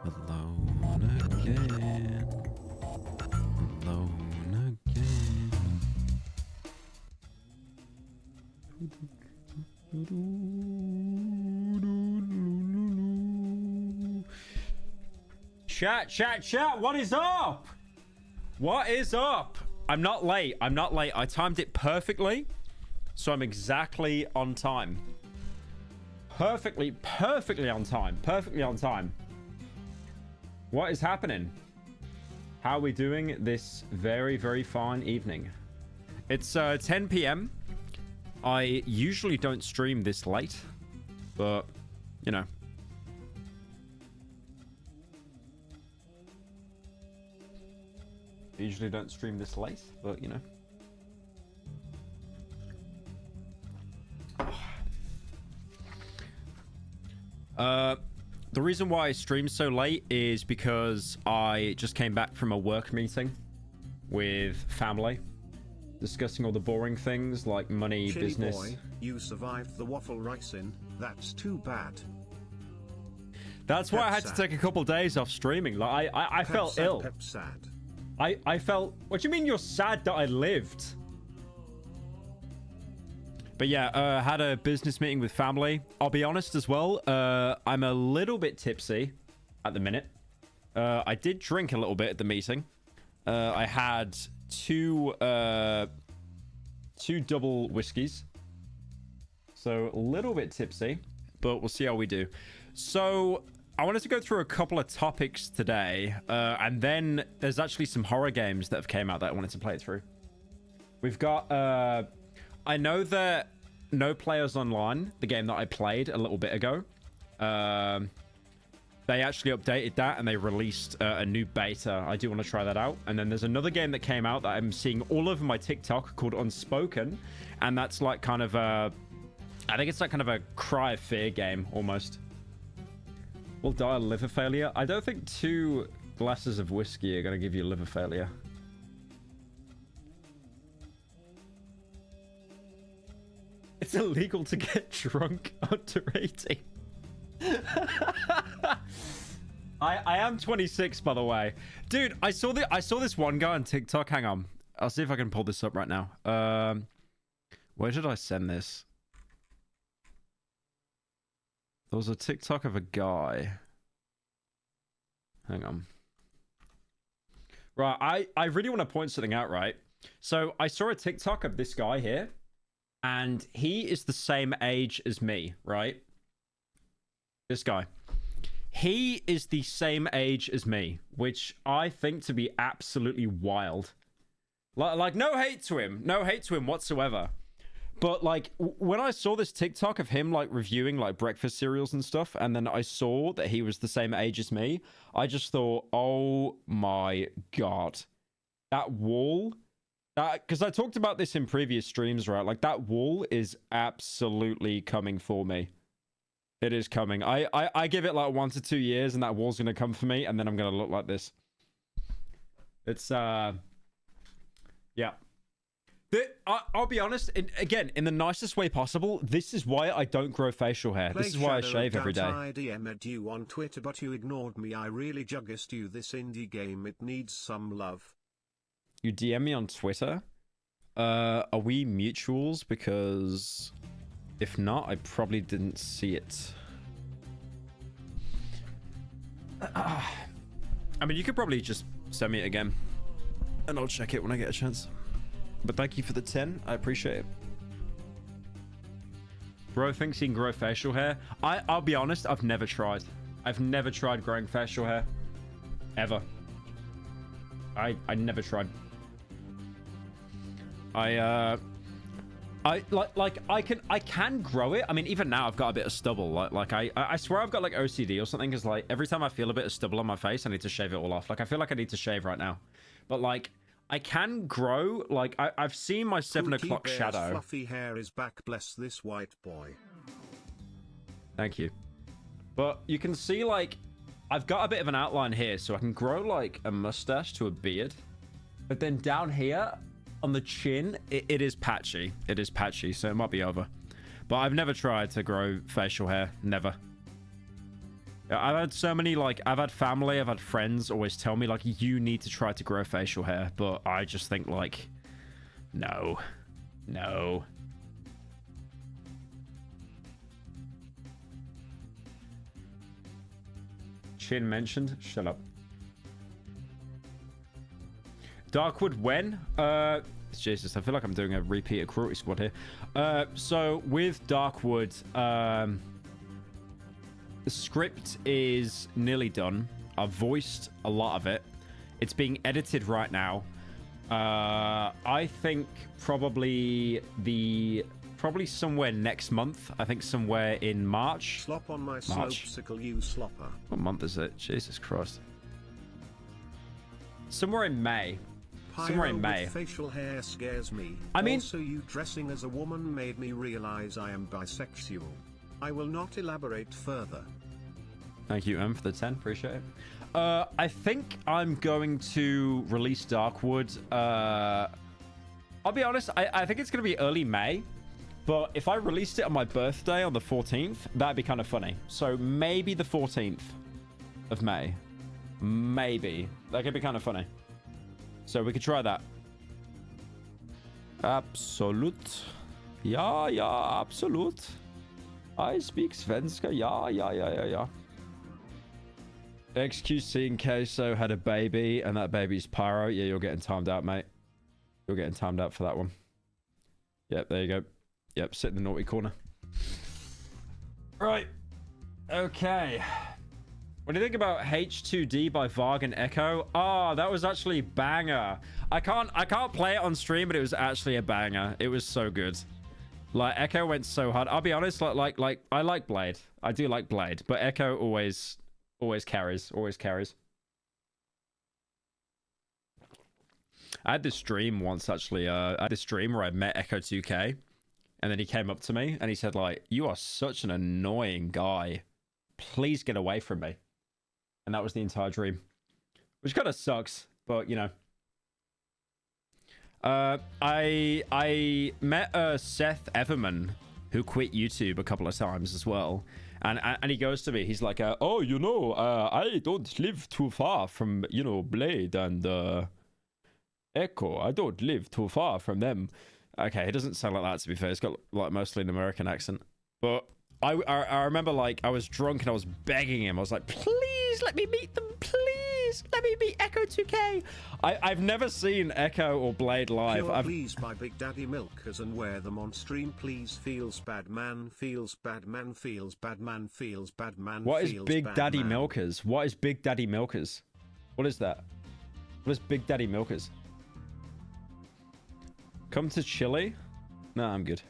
Alone again. Alone again. Chat. What is up? What is up? I'm not late. I timed it perfectly. So I'm exactly on time. Perfectly on time. What is happening? How are we doing this very, very fine evening? It's 10 p.m. I usually don't stream this late, but, you know. I usually don't stream this late, but, you know. The reason why I stream so late is because I just came back from a work meeting with family, discussing all the boring things like money, Chili business. Boy, you survived the waffle ricin. That's too bad. That's why I had to take a couple days off streaming. Like I felt sad, ill. Sad. I felt. What do you mean you're sad that I lived? But yeah, had a business meeting with family. I'll be honest as well. I'm a little bit tipsy at the minute. I did drink a little bit at the meeting. I had two double whiskeys. So a little bit tipsy, but we'll see how we do. So I wanted to go through a couple of topics today. And then there's actually some horror games that have came out that I wanted to play through. We've got... I know that No Players Online, the game that I played a little bit ago, they actually updated that and they released a new beta. I do want to try that out. And then there's another game that came out that I'm seeing all over my TikTok called Unspoken. And that's like kind of a... I think it's like kind of a cry of fear game, almost. Will die of liver failure. I don't think 2 glasses of whiskey are going to give you liver failure. It's illegal to get drunk under 18. I am 26, by the way. Dude, I saw this one guy on TikTok. Hang on. I'll see if I can pull this up right now. Where did I send this? There was a TikTok of a guy. Hang on. Right, I really want to point something out, right? So I saw a TikTok of this guy here. And he is the same age as me, right? This guy. He is the same age as me, which I think to be absolutely wild. Like no hate to him. No hate to him whatsoever. But, like, when I saw this TikTok of him, like, reviewing, like, breakfast cereals and stuff, and then I saw that he was the same age as me, I just thought, oh, my God. That wall... Because I talked about this in previous streams, right? Like, that wall is absolutely coming for me. It is coming. I give it, like, 1 to 2 years, and that wall's going to come for me, and then I'm going to look like this. It's, yeah. I'll be honest, again, in the nicest way possible, this is why I don't grow facial hair. This is why I shave every day. I DM'd you on Twitter, but you ignored me. I really jugged you this indie game. It needs some love. You DM me on Twitter? Are we mutuals? Because if not, I probably didn't see it. I mean, you could probably just send me it again. And I'll check it when I get a chance. But thank you for the 10. I appreciate it. Bro thinks he can grow facial hair. I'll be honest, I've never tried. I've never tried growing facial hair. Ever. I never tried. I can grow it. I mean, even now I've got a bit of stubble. Like I swear I've got like OCD or something, because like every time I feel a bit of stubble on my face, I need to shave it all off. Like I feel like I need to shave right now. But like I can grow. Like I've seen my 7 o'clock shadow. Fluffy hair is back. Bless this white boy. Thank you. But you can see like I've got a bit of an outline here, so I can grow like a mustache to a beard. But then down here on the chin, it is patchy. It is patchy, so it might be over. But I've never tried to grow facial hair. Never. I've had so many, like, I've had family, I've had friends always tell me, like, you need to try to grow facial hair. But I just think, like, no. No. Chin mentioned. Shut up. Darkwood when? Jesus, I feel like I'm doing a repeat of Cruelty Squad here. So with Darkwood, the script is nearly done. I've voiced a lot of it. It's being edited right now. I think probably somewhere next month. I think somewhere in March. Slop on my slopesicle, you slopper. What month is it? Jesus Christ. Somewhere in May. Somewhere in May. Facial hair scares me. I mean, also you dressing as a woman made me realize I am bisexual. I will not elaborate further. Thank you, for the 10. Appreciate it. I think I'm going to release Darkwood. I'll be honest, I think it's going to be early May. But if I released it on my birthday on the 14th, that'd be kind of funny. So maybe the 14th of May. Maybe. That could be kind of funny. So we could try that. Absolut. Ja, ja, absolut. I speak Svenska. Ja. XQC and Queso had a baby, and that baby's Pyro. Yeah, you're getting timed out, mate. You're getting timed out for that one. Yep, there you go. Yep, sit in the naughty corner. Right. Okay. What do you think about H2D by Varg and Echo? Oh, that was actually banger. I can't play it on stream, but it was actually a banger. It was so good. Like, Echo went so hard. I'll be honest, like I like Blade. I do like Blade, but Echo always carries. Always carries. I had this dream once, actually. I had this dream where I met Echo 2K, and then he came up to me, and he said, like, you are such an annoying guy. Please get away from me. And that was the entire dream. Which kind of sucks, but, you know. I met Seth Everman, who quit YouTube a couple of times as well. And he goes to me, he's like, oh, you know, I don't live too far from, you know, Blade and Echo. I don't live too far from them. Okay, it doesn't sound like that, to be fair. It's got, like, mostly an American accent. But I remember, like, I was drunk and I was begging him. I was like, please let me meet them. Please let me meet Echo 2K. I've never seen Echo or Blade live. Pure Please by Big Daddy Milkers and wear them on stream, please. Feels bad man, feels bad man, feels bad man, feels bad man. What is Big Daddy Milkers? What is Big Daddy Milkers? What is that? What is Big Daddy Milkers? Come to Chile? No, I'm good.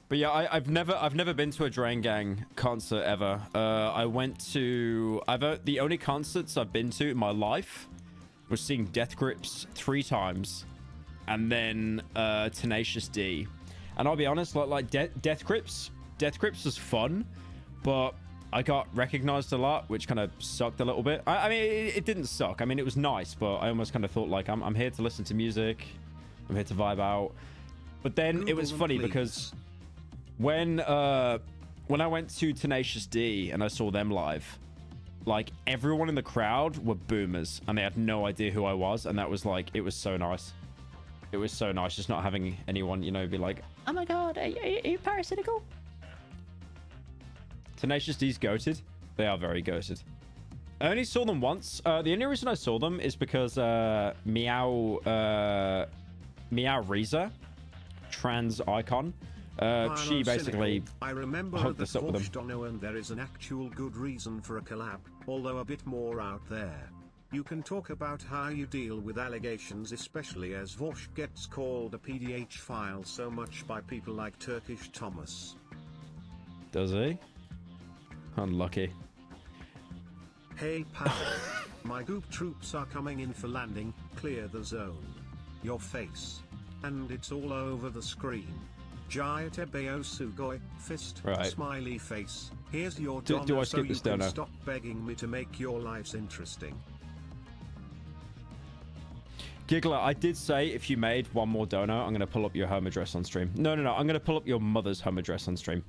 But yeah, I've never been to a Drain Gang concert ever. I went to the only concerts I've been to in my life was seeing Death Grips 3 times, and then Tenacious D. And I'll be honest, like Death Grips was fun, but I got recognized a lot, which kind of sucked a little bit. I mean, it didn't suck. I mean, it was nice, but I almost kind of thought, like, I'm here to listen to music. I'm here to vibe out. But then Google it was funny because when I went to Tenacious D and I saw them live, like, everyone in the crowd were boomers and they had no idea who I was, and that was like, it was so nice. It was so nice just not having anyone, you know, be like, oh my god, are you parasitical? Tenacious D's goated. They are very goated. I only saw them once. The only reason I saw them is because Meow Reza, trans icon, she basically hooked us up with them. And there is an actual good reason for a collab, although a bit more out there. You can talk about how you deal with allegations, especially as Vosh gets called a PDH file so much by people like Turkish Thomas. Does he? Unlucky. Hey pal, my goop troops are coming in for landing. Clear the zone. Your face. And it's all over the screen. Jayatebeo Sugoi, fist, right. Smiley face. Here's your do I skip so this you can dono? Stop begging me to make your lives interesting. Giggler, I did say if you made one more dono, I'm going to pull up your home address on stream. No. I'm going to pull up your mother's home address on stream.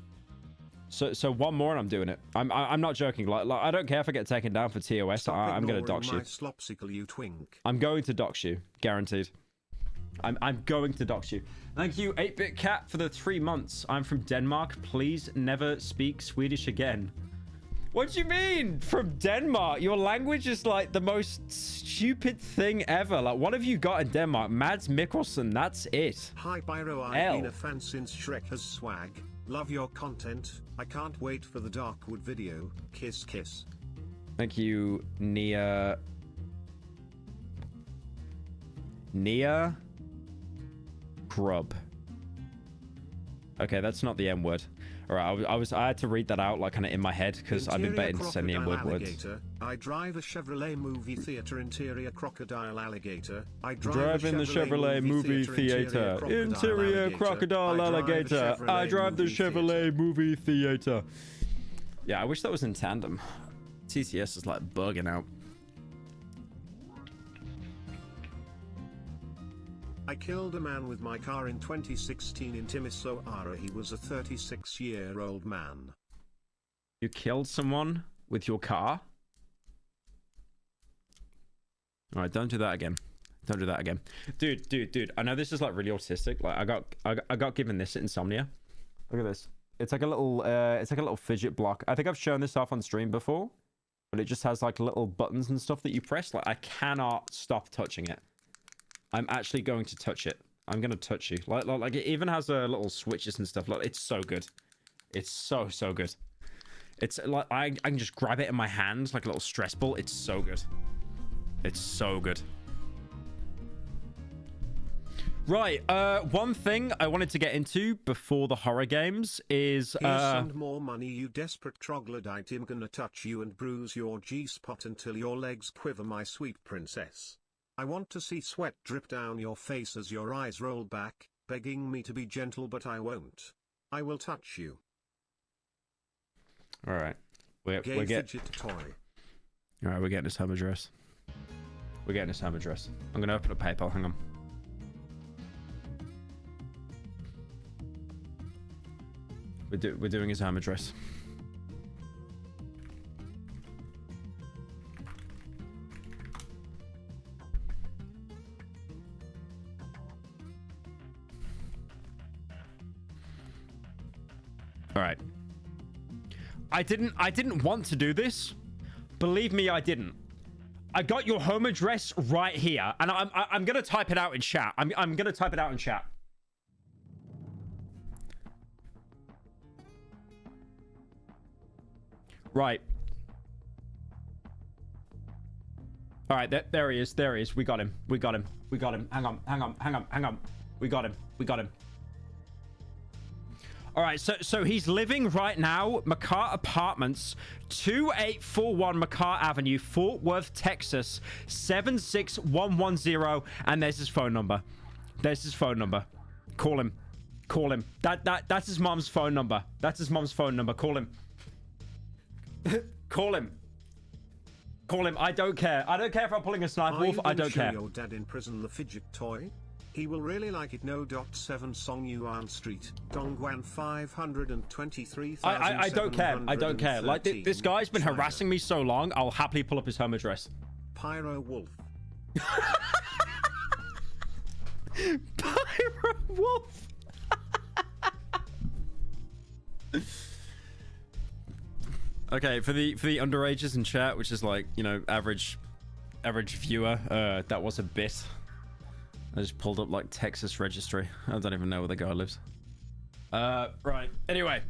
So one more and I'm doing it. I'm not joking. Like I don't care if I get taken down for TOS. I'm gonna dox you. Slopsicle, you twink. I'm going to dox you, guaranteed. I'm going to dox you. Thank you, 8-Bit Cat, for the 3 months. I'm from Denmark. Please never speak Swedish again. What do you mean? From Denmark? Your language is like the most stupid thing ever. Like, what have you got in Denmark? Mads Mikkelsen, that's it. Hi, Pyro. I've been a fan since Shrek has swag. Love your content. I can't wait for the Darkwood video. Kiss, kiss. Thank you, Nia Grub. Okay, that's not the N word. All right, I had to read that out like kind of in my head because I've been betting to send the N word words. I drive a Chevrolet movie theater interior crocodile alligator. I drive in the Chevrolet movie theater interior crocodile alligator. I drive the Chevrolet movie theater. Yeah, I wish that was in tandem. TCS is like bugging out. I killed a man with my car in 2016 in Timisoara. He was a 36-year-old man. You killed someone with your car? All right, don't do that again. Don't do that again. Dude. I know this is like really autistic. Like I got given this at Insomnia. Look at this. It's like a little fidget block. I think I've shown this off on stream before, but it just has like little buttons and stuff that you press. Like I cannot stop touching it. I'm actually going to touch it. I'm going to touch you. Like it even has little switches and stuff. Like it's so good. It's so good. It's like I can just grab it in my hands like a little stress ball. It's so good. It's so good. Right, one thing I wanted to get into before the horror games is send more money, you desperate troglodyte. I'm gonna touch you and bruise your G-spot until your legs quiver, my sweet princess. I want to see sweat drip down your face as your eyes roll back, begging me to be gentle, but I won't. I will touch you. All right. We're getting toy. All right, we're getting his home address. We're getting his home address. I'm going to open a PayPal. Hang on. We're doing his home address. All right. I didn't want to do this. Believe me, I didn't. I got your home address right here, and I'm gonna type it out in chat. I'm gonna type it out in chat. Right. All right, there he is. There he is. We got him. We got him. We got him. Hang on. We got him. All right, so he's living right now, McCart Apartments, 2841 McCart Avenue, Fort Worth, Texas, 76110, and there's his phone number. There's his phone number. Call him. That's his mom's phone number. Call him. Call him. I don't care. I don't care if I'm pulling a sniper wolf. I don't care. Your dad in prison the fidget toy? He will really like it. No. 7 Song Yuan Street, Dongguan 523,000. I don't care. I don't care. Like this guy's been harassing me so long. I'll happily pull up his home address. Pyro Wolf. Pyro Wolf. Okay, for the underages in chat, which is like, you know, average viewer, that was a bit. I just pulled up like Texas registry. I don't even know where the guy lives. Right. Anyway.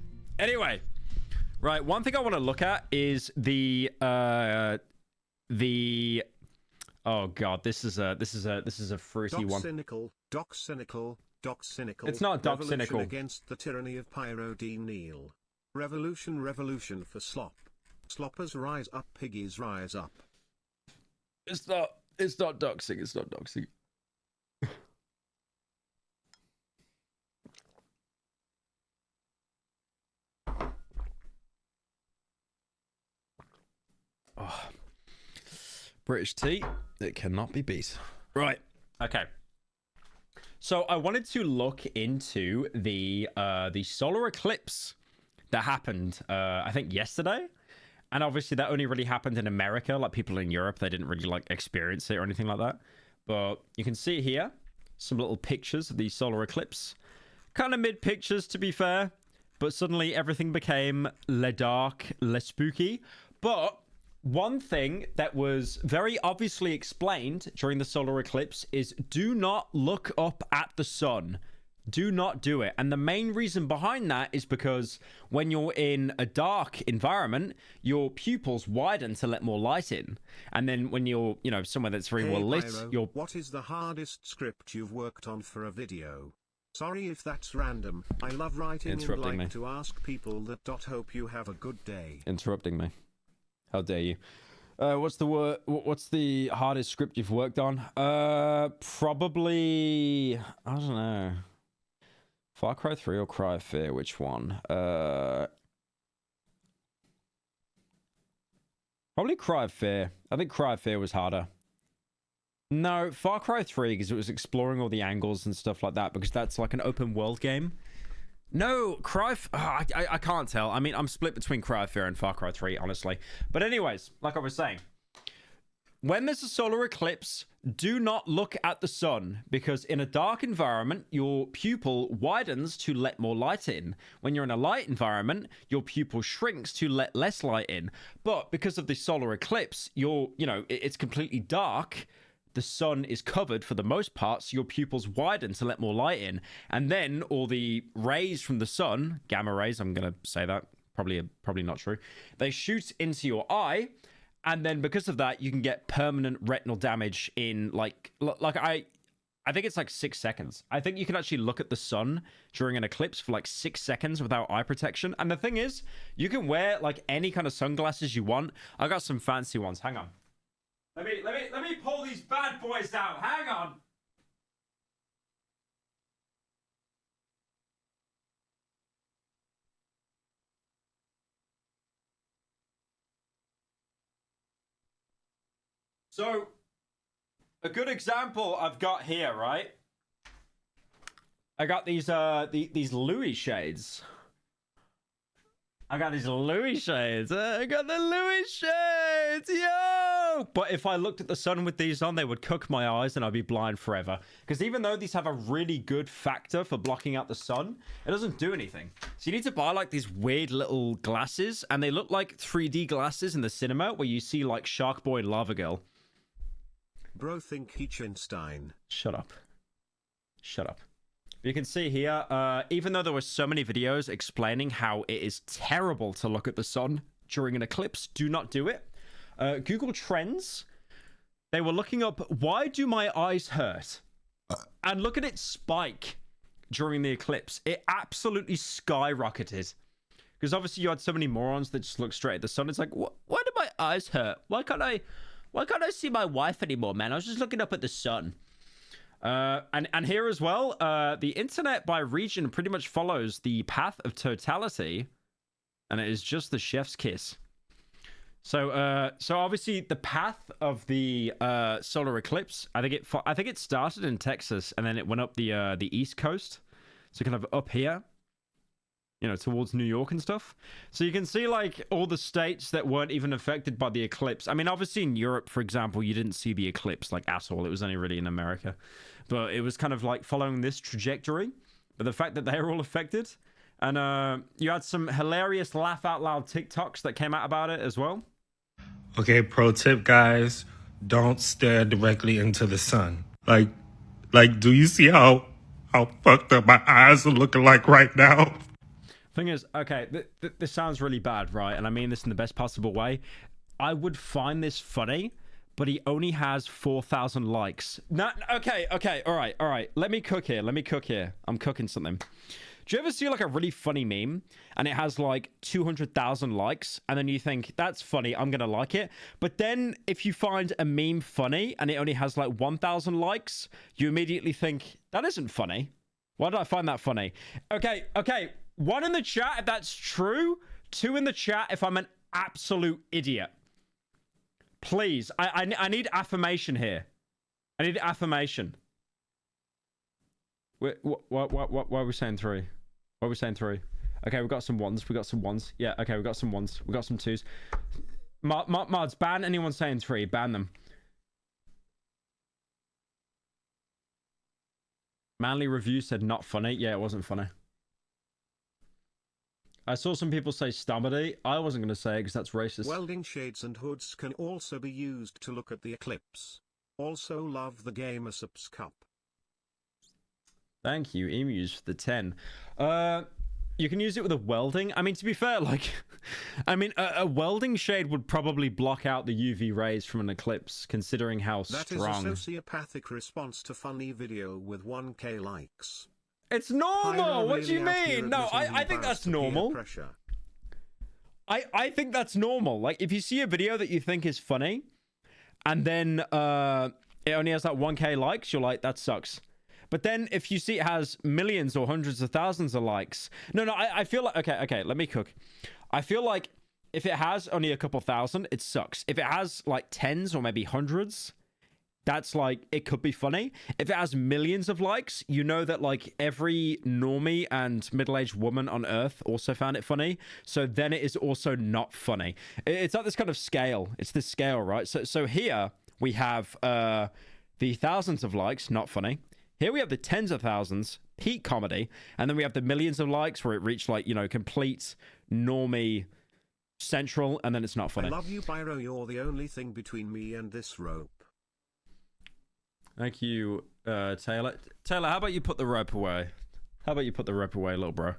Right. One thing I want to look at is the oh god, this is a fruity one. Doc cynical. It's not Doc cynical. Against the tyranny of Pyro D. Neal. Revolution for slop. Sloppers rise up, piggies rise up. It's not doxing. It's not doxing. Oh. British tea, it cannot be beat. Right. Okay. So I wanted to look into the solar eclipse that happened, I think yesterday. And obviously that only really happened in America. Like people in Europe, they didn't really like experience it or anything like that. But you can see here some little pictures of the solar eclipse. Kind of mid pictures, to be fair. But suddenly everything became le dark, le spooky. But one thing that was very obviously explained during the solar eclipse is do not look up at the sun. Do not do it. And the main reason behind that is because when you're in a dark environment, your pupils widen to let more light in. And then when you're, you know, somewhere that's very well lit, Pyro, what is the hardest script you've worked on for a video? Sorry if that's random. I love writing and like to ask people that. Hope you have a good day. Interrupting me. How dare you? What's the hardest script you've worked on? Probably, I don't know. Far Cry 3 or Cry of Fear, which one? Probably Cry of Fear. I think Cry of Fear was harder. No, Far Cry 3, because it was exploring all the angles and stuff like that, because that's like an open world game. No, I can't tell. I mean, I'm split between Cry of Fear and Far Cry 3, honestly. But anyways, like I was saying, when there's a solar eclipse, do not look at the sun, because in a dark environment, your pupil widens to let more light in. When you're in a light environment, your pupil shrinks to let less light in. But because of the solar eclipse, it's completely dark. The sun is covered for the most part, so your pupils widen to let more light in. And then all the rays from the sun, gamma rays, I'm going to say that, probably not true, they shoot into your eye. And then because of that, you can get permanent retinal damage in I think it's like 6 seconds. I think you can actually look at the sun during an eclipse for like 6 seconds without eye protection. And the thing is, you can wear like any kind of sunglasses you want. I got some fancy ones. Hang on. Let me pull these bad boys out. Hang on. So, a good example I've got here, right? I got these Louis shades. I got the Louis shades, yo! But if I looked at the sun with these on, they would cook my eyes and I'd be blind forever. Because even though these have a really good factor for blocking out the sun, it doesn't do anything. So you need to buy like these weird little glasses, and they look like 3D glasses in the cinema where you see like Shark Boy and Lava Girl. Bro, think Hiechenstein. Shut up. You can see here, even though there were so many videos explaining how it is terrible to look at the sun during an eclipse, do not do it. Google Trends, they were looking up, why do my eyes hurt? And look at it spike during the eclipse. It absolutely skyrocketed. Because obviously you had so many morons that just look straight at the sun. It's like, why do my eyes hurt? Why can't I see my wife anymore, man? I was just looking up at the sun. And here as well, the internet by region pretty much follows the path of totality, and it is just the chef's kiss. So obviously the path of the solar eclipse, I think it started in Texas and then it went up the East Coast, so kind of up here, you know, towards New York and stuff. So you can see like all the states that weren't even affected by the eclipse. I mean, obviously in Europe, for example, you didn't see the eclipse like at all. It was only really in America, but it was kind of like following this trajectory. But the fact that they were all affected, and you had some hilarious laugh out loud TikToks that came out about it as well. Okay, pro tip, guys, don't stare directly into the sun. Like, do you see how fucked up my eyes are looking like right now? Thing is, okay, this sounds really bad, right? And I mean this in the best possible way. I would find this funny, but he only has 4,000 likes. No, okay, all right. Let me cook here. I'm cooking something. Do you ever see like a really funny meme and it has like 200,000 likes and then you think, that's funny, I'm gonna like it? But then if you find a meme funny and it only has like 1,000 likes, you immediately think, that isn't funny. Why did I find that funny? Okay. 1 in the chat if that's true. 2 in the chat if I'm an absolute idiot. Please, I need affirmation here. I need affirmation. Wait, why are we saying 3? Why are we saying 3? Okay, we got some ones. We got some ones. Yeah, okay, we got some ones. We got some twos. Mods, ban anyone saying 3. Ban them. Manly Review said not funny. Yeah, it wasn't funny. I saw some people say stumbledy. I wasn't going to say it because that's racist. Welding shades and hoods can also be used to look at the eclipse. Also love the game Eclipse Cup. Thank you, Emus, for the 10. You can use it with a welding. I mean, to be fair, like, I mean, a welding shade would probably block out the UV rays from an eclipse, considering how strong. That is a sociopathic response to funny video with 1K likes. It's normal. What do you mean? No, I think that's normal. I think that's normal. Like, if you see a video that you think is funny, and then it only has like 1K likes, you're like, that sucks. But then if you see it has millions or hundreds of thousands of likes, no, I feel like, okay, let me cook. I feel like if it has only a couple thousand, it sucks. If it has like tens or maybe hundreds, that's like, it could be funny. If it has millions of likes, you know that like every normie and middle-aged woman on earth also found it funny. So then it is also not funny. It's like this kind of scale. It's this scale, right? So here we have the thousands of likes, not funny. Here we have the tens of thousands, peak comedy. And then we have the millions of likes where it reached like, you know, complete normie central. And then it's not funny. I love you, Pyro. You're the only thing between me and this rope. Thank you, Taylor. Taylor, how about you put the rope away? How about you put the rope away, little bro?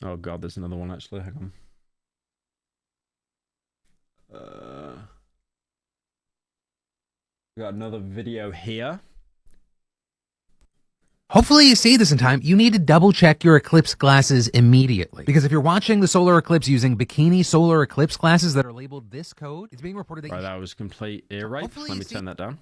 Oh, God, there's another one, actually. Hang on. We got another video here. Hopefully you see this in time. You need to double check your eclipse glasses immediately. Because if you're watching the solar eclipse using bikini solar eclipse glasses that are labeled this code, it's being reported that Right, that was complete ear rape. Let me turn that down.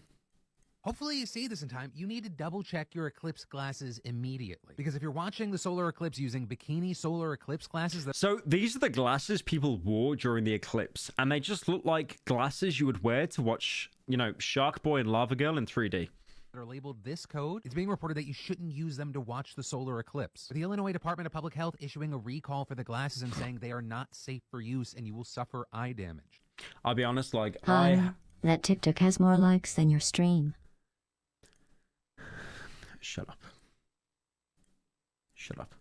Hopefully you see this in time. You need to double check your eclipse glasses immediately. Because if you're watching the solar eclipse using bikini solar eclipse glasses that... So these are the glasses people wore during the eclipse. And they just look like glasses you would wear to watch, you know, Shark Boy and Lava Girl in 3D. Are labeled this code, it's being reported that you shouldn't use them to watch the solar eclipse. The Illinois Department of Public Health issuing a recall for the glasses and saying they are not safe for use and you will suffer eye damage. I'll be honest, like, that TikTok has more likes than your stream. Shut up. Shut up.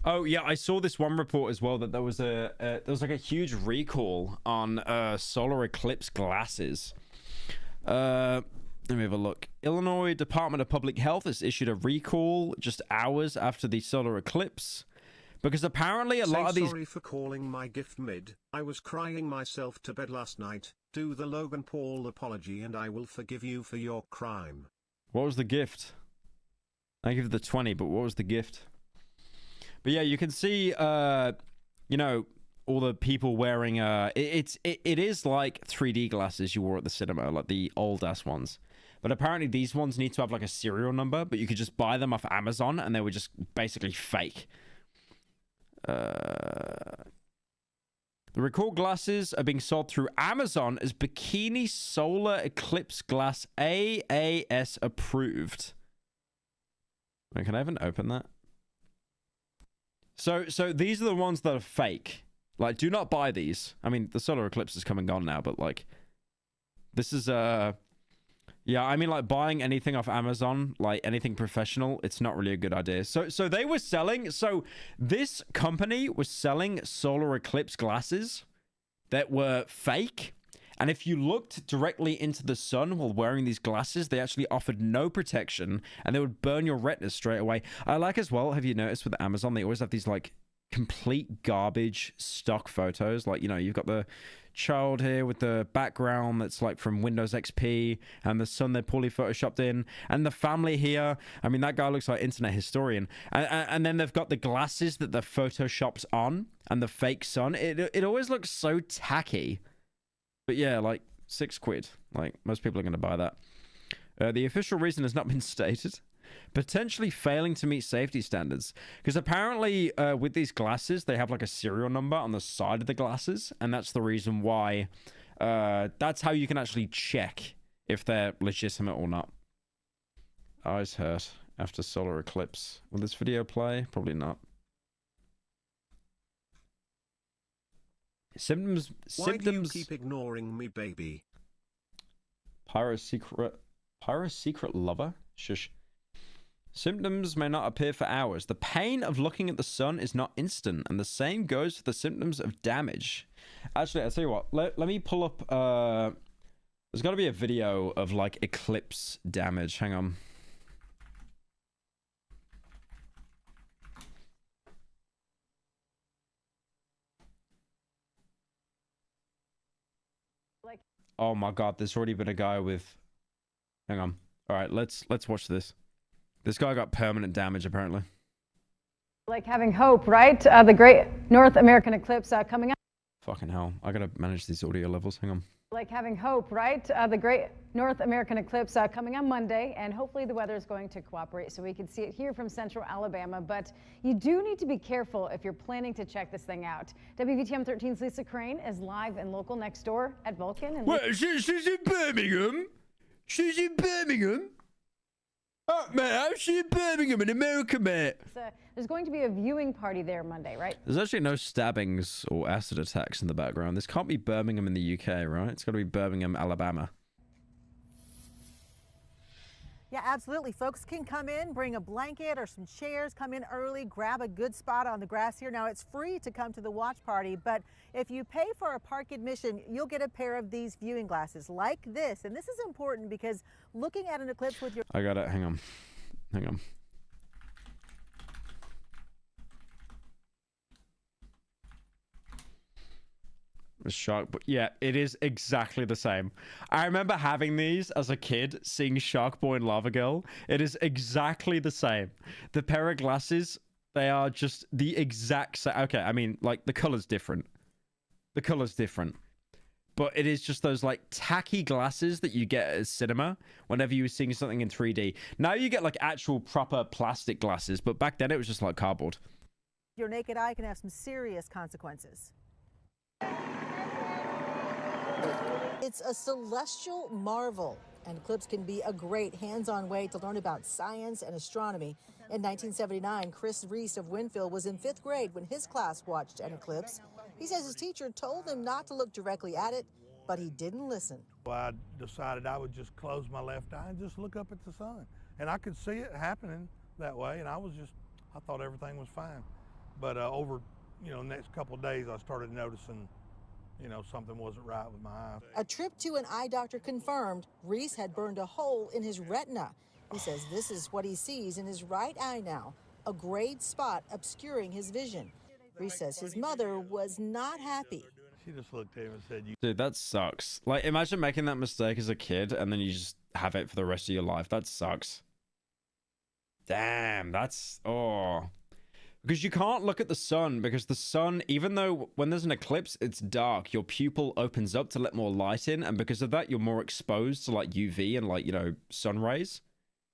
Oh yeah, I saw this one report as well that there was like a huge recall on solar eclipse glasses. Let me have a look. Illinois Department of Public Health has issued a recall just hours after the solar eclipse. Because apparently a lot of these... Sorry for calling my gift mid. I was crying myself to bed last night. Do the Logan Paul apology and I will forgive you for your crime. What was the gift? I give the 20, but what was the gift? But yeah, you can see, you know, all the people wearing, it is like 3D glasses you wore at the cinema, like the old-ass ones. But apparently these ones need to have like a serial number, but you could just buy them off Amazon and they were just basically fake. The recall glasses are being sold through Amazon as Bikini Solar Eclipse Glass AAS approved. Wait, can I even open that? So these are the ones that are fake. Like, do not buy these. I mean, the solar eclipse is come and gone now, but like, this is yeah, I mean, like, buying anything off Amazon, like anything professional, it's not really a good idea. So they were selling, so this company was selling solar eclipse glasses that were fake. And if you looked directly into the sun while wearing these glasses, they actually offered no protection and they would burn your retina straight away. I like as well, have you noticed with Amazon, they always have these like complete garbage stock photos. Like, you know, you've got the child here with the background that's like from Windows XP and the sun they're poorly photoshopped in, and the family here. I mean, that guy looks like internet historian. And then they've got the glasses that the photoshopped on and the fake sun. It always looks so tacky. But yeah, like £6. Like, most people are going to buy that. The official reason has not been stated. Potentially failing to meet safety standards. Because apparently with these glasses, they have like a serial number on the side of the glasses. And that's the reason why. That's how you can actually check if they're legitimate or not. Eyes hurt. after solar eclipse. Will this video play? Probably not. Symptoms. Why do you keep ignoring me, baby? Pyro secret lover? Shush. Symptoms may not appear for hours. The pain of looking at the sun is not instant, and the same goes for the symptoms of damage. Actually, I'll tell you what. Let me pull up. There's got to be a video of like eclipse damage. Hang on. Oh my god, there's already been a guy with... Hang on. All right, let's watch this. This guy got permanent damage, apparently. Like having hope, right? The great North American eclipse coming up. Fucking hell. I gotta manage these audio levels. Hang on. Like having hope, right? The great North American eclipse coming on Monday, and hopefully the weather is going to cooperate so we can see it here from central Alabama. But you do need to be careful if you're planning to check this thing out. WVTM 13's Lisa Crane is live and local next door at Vulcan. And Wait, she's in Birmingham? She's in Birmingham? Oh, man, how's she in Birmingham in America, mate? There's going to be a viewing party there Monday, right? There's actually no stabbings or acid attacks in the background. This can't be Birmingham in the UK, right? It's got to be Birmingham, Alabama. Yeah, absolutely. Folks can come in, bring a blanket or some chairs, come in early, grab a good spot on the grass here. Now, it's free to come to the watch party, but if you pay for a park admission, you'll get a pair of these viewing glasses like this. And this is important because looking at an eclipse with your... I got it. Hang on. Hang on. Shark, but yeah, it is exactly the same. I remember having these as a kid, seeing Shark Boy and Lava Girl. It is exactly the same. The pair of glasses, they are just the exact same. Okay, I mean, like, the color's different. The color's different. But it is just those, like, tacky glasses that you get at cinema whenever you were seeing something in 3D. Now you get, like, actual proper plastic glasses, but back then it was just, like, cardboard. Your naked eye can have some serious consequences. It's a celestial marvel, and eclipse can be a great hands-on way to learn about science and astronomy. In 1979, Chris Reese of Winfield was in 5th grade when his class watched an eclipse. He says his teacher told him not to look directly at it, but he didn't listen. Well, I decided I would just close my left eye and just look up at the sun. And I could see it happening that way, and I thought everything was fine. But over, the next couple of days, I started noticing something wasn't right with my eye. A trip to an eye doctor confirmed Reese had burned a hole in his retina. He says this is what he sees in his right eye now, a grayed spot obscuring his vision. Reese says his mother was not happy. She just looked at him and said, Dude, that sucks. Like, imagine making that mistake as a kid and then you just have it for the rest of your life. That sucks. Damn, that's... Oh... Because you can't look at the sun, because the sun, even though when there's an eclipse, it's dark, your pupil opens up to let more light in, and because of that, you're more exposed to, like, UV and, like, sun rays.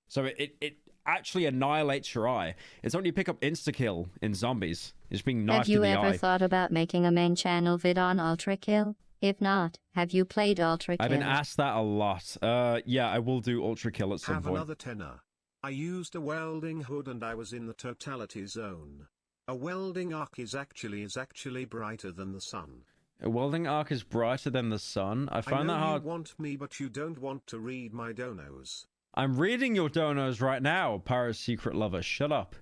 So it actually annihilates your eye. It's when you pick up insta-kill in zombies. It's being knifed in the eye. Have you ever thought about making a main channel vid on Ultra Kill? If not, have you played Ultra Kill? I've been asked that a lot. Yeah, I will do Ultra Kill at some point. Have another tenner. I used a welding hood and I was in the totality zone. A welding arc is actually brighter than the sun. A welding arc is brighter than the sun? I find that hard. You want me, but you don't want to read my donos. I'm reading your donos right now, Pyro Secret Lover. Shut up.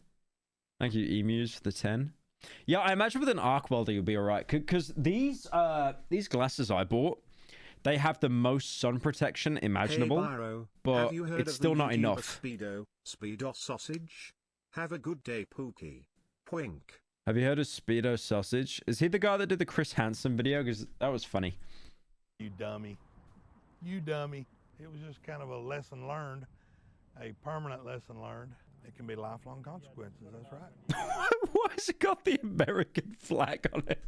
Thank you, Emus, for the 10. Yeah, I imagine with an arc welder you'll be alright. Because these glasses I bought, they have the most sun protection imaginable, hey, Pyro, but it's still not enough. Speedo sausage? Have a good day, Pookie. Twink. Have you heard of Speedo Sausage? Is he the guy that did the Chris Hansen video? Because that was funny. You dummy. You dummy. It was just kind of a lesson learned, a permanent lesson learned. It can be lifelong consequences, that's right. Why has it got the American flag on it?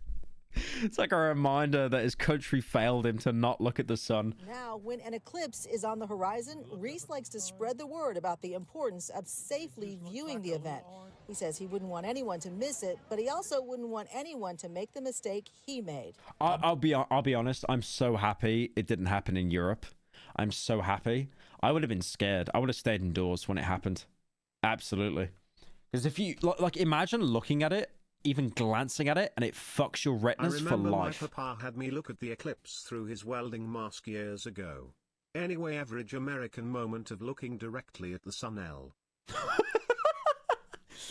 It's like a reminder that his country failed him to not look at the sun. Now, when an eclipse is on the horizon, Reese likes to spread the word about the importance of safely viewing the event. He says he wouldn't want anyone to miss it, but he also wouldn't want anyone to make the mistake he made. I'll be honest. I'm so happy it didn't happen in Europe. I'm so happy. I would have been scared. I would have stayed indoors when it happened. Absolutely. Because if you like, imagine looking at it, even glancing at it, and it fucks your retinas for life. My papa had me look at the eclipse through his welding mask years ago. Anyway, average American moment of looking directly at the sun. L.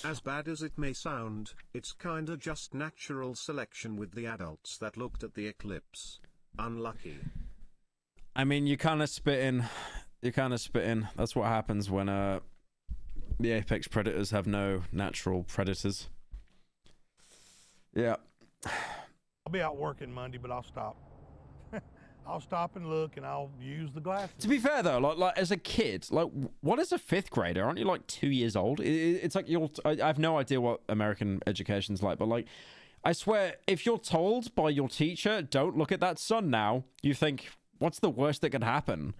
As bad as it may sound, it's kinda just natural selection with the adults that looked at the eclipse. Unlucky. I mean, you kind of spit in. That's what happens when the apex predators have no natural predators. Yeah. I'll be out working Monday, but I'll stop. I'll stop and look, and I'll use the glasses. To be fair though, like as a kid, like what is a 5th grader? Aren't you like 2 years old? It's like I have no idea what American education's like, but like, I swear, if you're told by your teacher, don't look at that sun now, you think, what's the worst that could happen?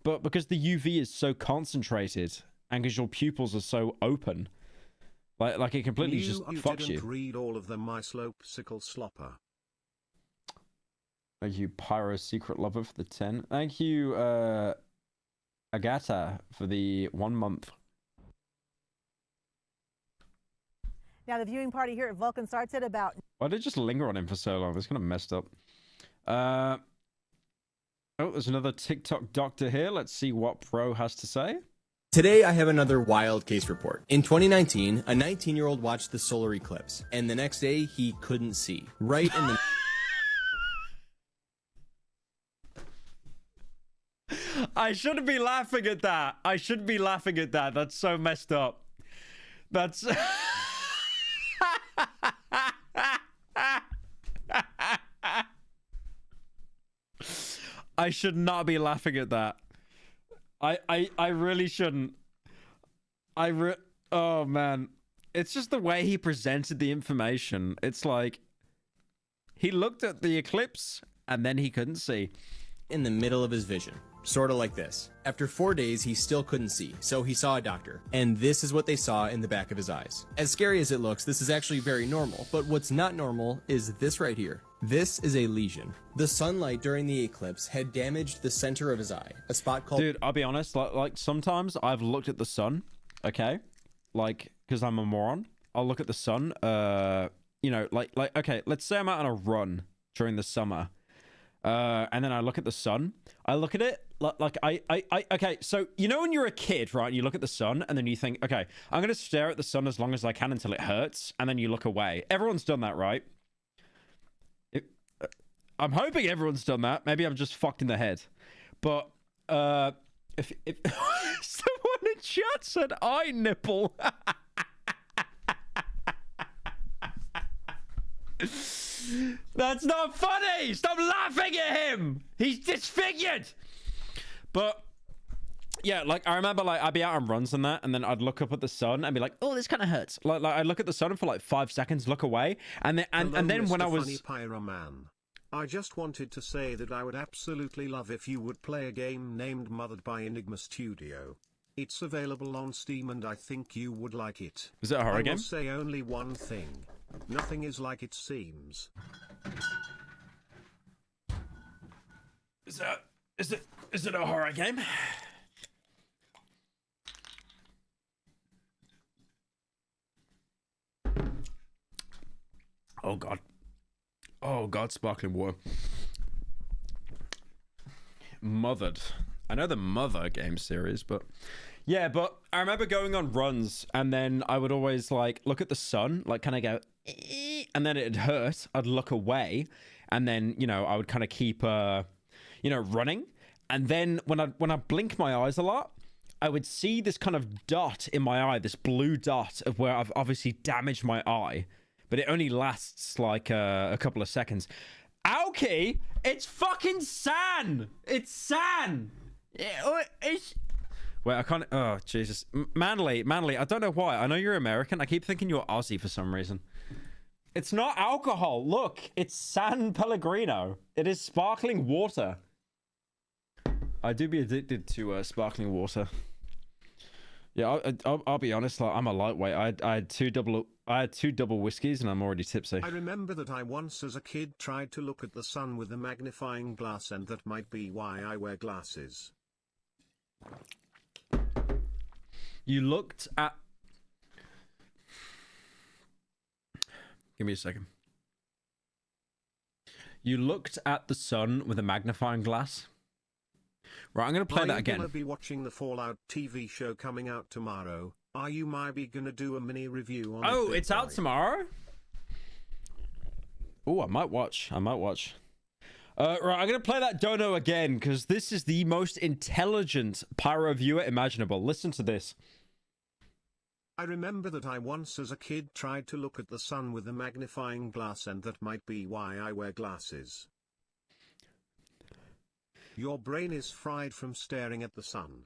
But because the UV is so concentrated, and because your pupils are so open, like it completely just fucks you. Didn't read all of them, my slopesicle slopper. Thank you, Pyro Secret Lover, for the 10. Thank you, Agata, for the 1 month. Now, the viewing party here at Vulcan starts at about... Why did it just linger on him for so long? It's kind of messed up. Oh, there's another TikTok doctor here. Let's see what Pro has to say. Today, I have another wild case report. In 2019, a 19-year-old watched the solar eclipse, and the next day, he couldn't see. Right in the... I shouldn't be laughing at that. I shouldn't be laughing at that. That's so messed up. That's... I should not be laughing at that. I really shouldn't. Oh man. It's just the way he presented the information. It's like he looked at the eclipse and then he couldn't see. In the middle of his vision. Sort of like this. After 4 days, he still couldn't see, so he saw a doctor. And this is what they saw in the back of his eyes. As scary as it looks, this is actually very normal. But what's not normal is this right here. This is a lesion. The sunlight during the eclipse had damaged the center of his eye, a spot called... Dude, I'll be honest, like sometimes I've looked at the sun, okay? Like, because I'm a moron. I'll look at the sun, you know, like, okay, let's say I'm out on a run during the summer. And then I look at the sun. I look at it like okay, so you know when you're a kid, right? And you look at the sun and then you think, okay, I'm going to stare at the sun as long as I can until it hurts. And then you look away. Everyone's done that, right? I'm hoping everyone's done that. Maybe I'm just fucked in the head. But if someone in chat said eye nipple. That's not funny! Stop laughing at him! He's disfigured! But yeah, like I remember like I'd be out on runs and that, and then I'd look up at the sun and be like, oh, this kind of hurts. Like I'd look at the sun for like 5 seconds, look away, and then and then when I was funny Pyro Man, I just wanted to say that I would absolutely love if you would play a game named Mothered by Enigma Studio. It's available on Steam and I think you would like it. Is it a horror game? I will say only one thing. Nothing is like it seems. Is it a horror game? Oh god. Oh god, sparkling water. Mothered. I know the Mother game series, but yeah, but I remember going on runs and then I would always like look at the sun, like kind of go, and then it'd hurt. I'd look away, and then you know I would kind of keep, you know, running. And then when I blink my eyes a lot, I would see this kind of dot in my eye, this blue dot of where I've obviously damaged my eye, but it only lasts like a couple of seconds. Aoki, it's fucking sand. It's sand. It's... Wait, I can't... Oh, Jesus. Manly, I don't know why. I know you're American. I keep thinking you're Aussie for some reason. It's not alcohol. Look, it's San Pellegrino. It is sparkling water. I do be addicted to sparkling water. Yeah, I'll be honest. Like, I'm a lightweight. I had two double whiskeys and I'm already tipsy. I remember that I once as a kid tried to look at the sun with a magnifying glass, and that might be why I wear glasses. You looked at Give me a second. You looked at the sun with a magnifying glass. Right, I'm going to play that again. Are you going to be watching the Fallout TV show coming out tomorrow? Are you maybe going to do a mini review on it? Oh, it's out tomorrow? Oh, I might watch. I might watch. Right, I'm going to play that dono again because this is the most intelligent Pyro viewer imaginable. Listen to this. I remember that I once as a kid tried to look at the sun with a magnifying glass, and that might be why I wear glasses. Your brain is fried from staring at the sun.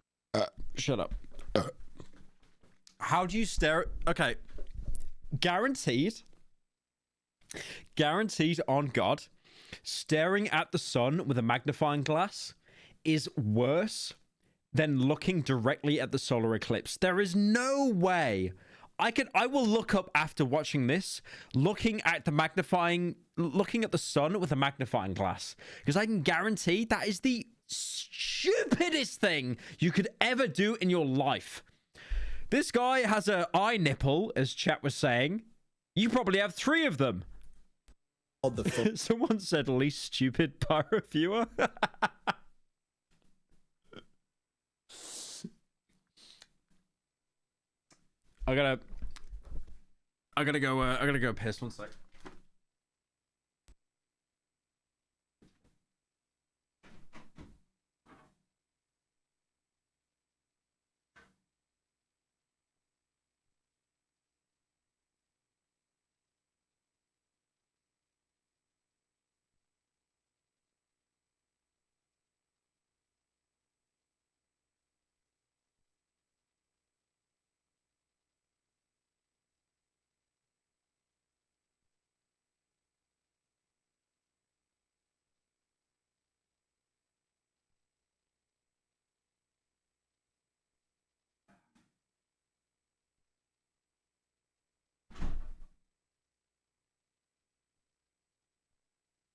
Shut up. How do you stare at... Okay. Guaranteed on God, staring at the sun with a magnifying glass is worse than looking directly at the solar eclipse. There is no way. I will look up after watching this, looking at the sun with a magnifying glass, because I can guarantee that is the stupidest thing you could ever do in your life. This guy has an eye nipple, as chat was saying. You probably have 3 of them. Someone said least stupid Pyro viewer. I gotta go piss. One sec.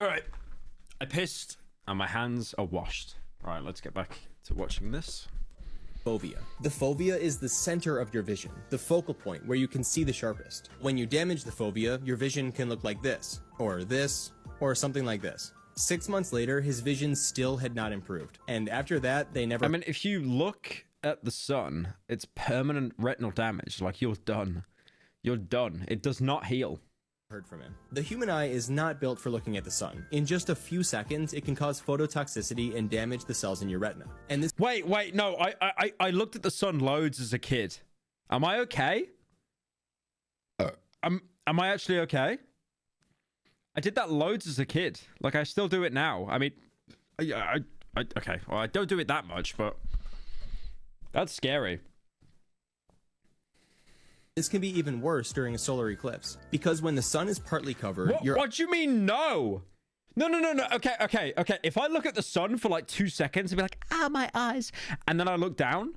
All right, I pissed and my hands are washed. All right, let's get back to watching this. Fovea. The fovea is the center of your vision, the focal point where you can see the sharpest. When you damage the fovea, your vision can look like this, or something like this. 6 months later, his vision still had not improved. And after that, they never... I mean, if you look at the sun, it's permanent retinal damage. Like, you're done. You're done. It does not heal. Heard from him. The human eye is not built for looking at the sun. In just a few seconds, it can cause phototoxicity and damage the cells in your retina. And this... Wait, no, I looked at the sun loads as a kid. Am I okay? Am I actually okay? I did that loads as a kid. Like, I still do it now. I mean, okay, well, I don't do it that much, but that's scary. This can be even worse during a solar eclipse, because when the sun is partly covered, What do you mean, no? No. Okay. If I look at the sun for like 2 seconds and be like, ah, my eyes, and then I look down,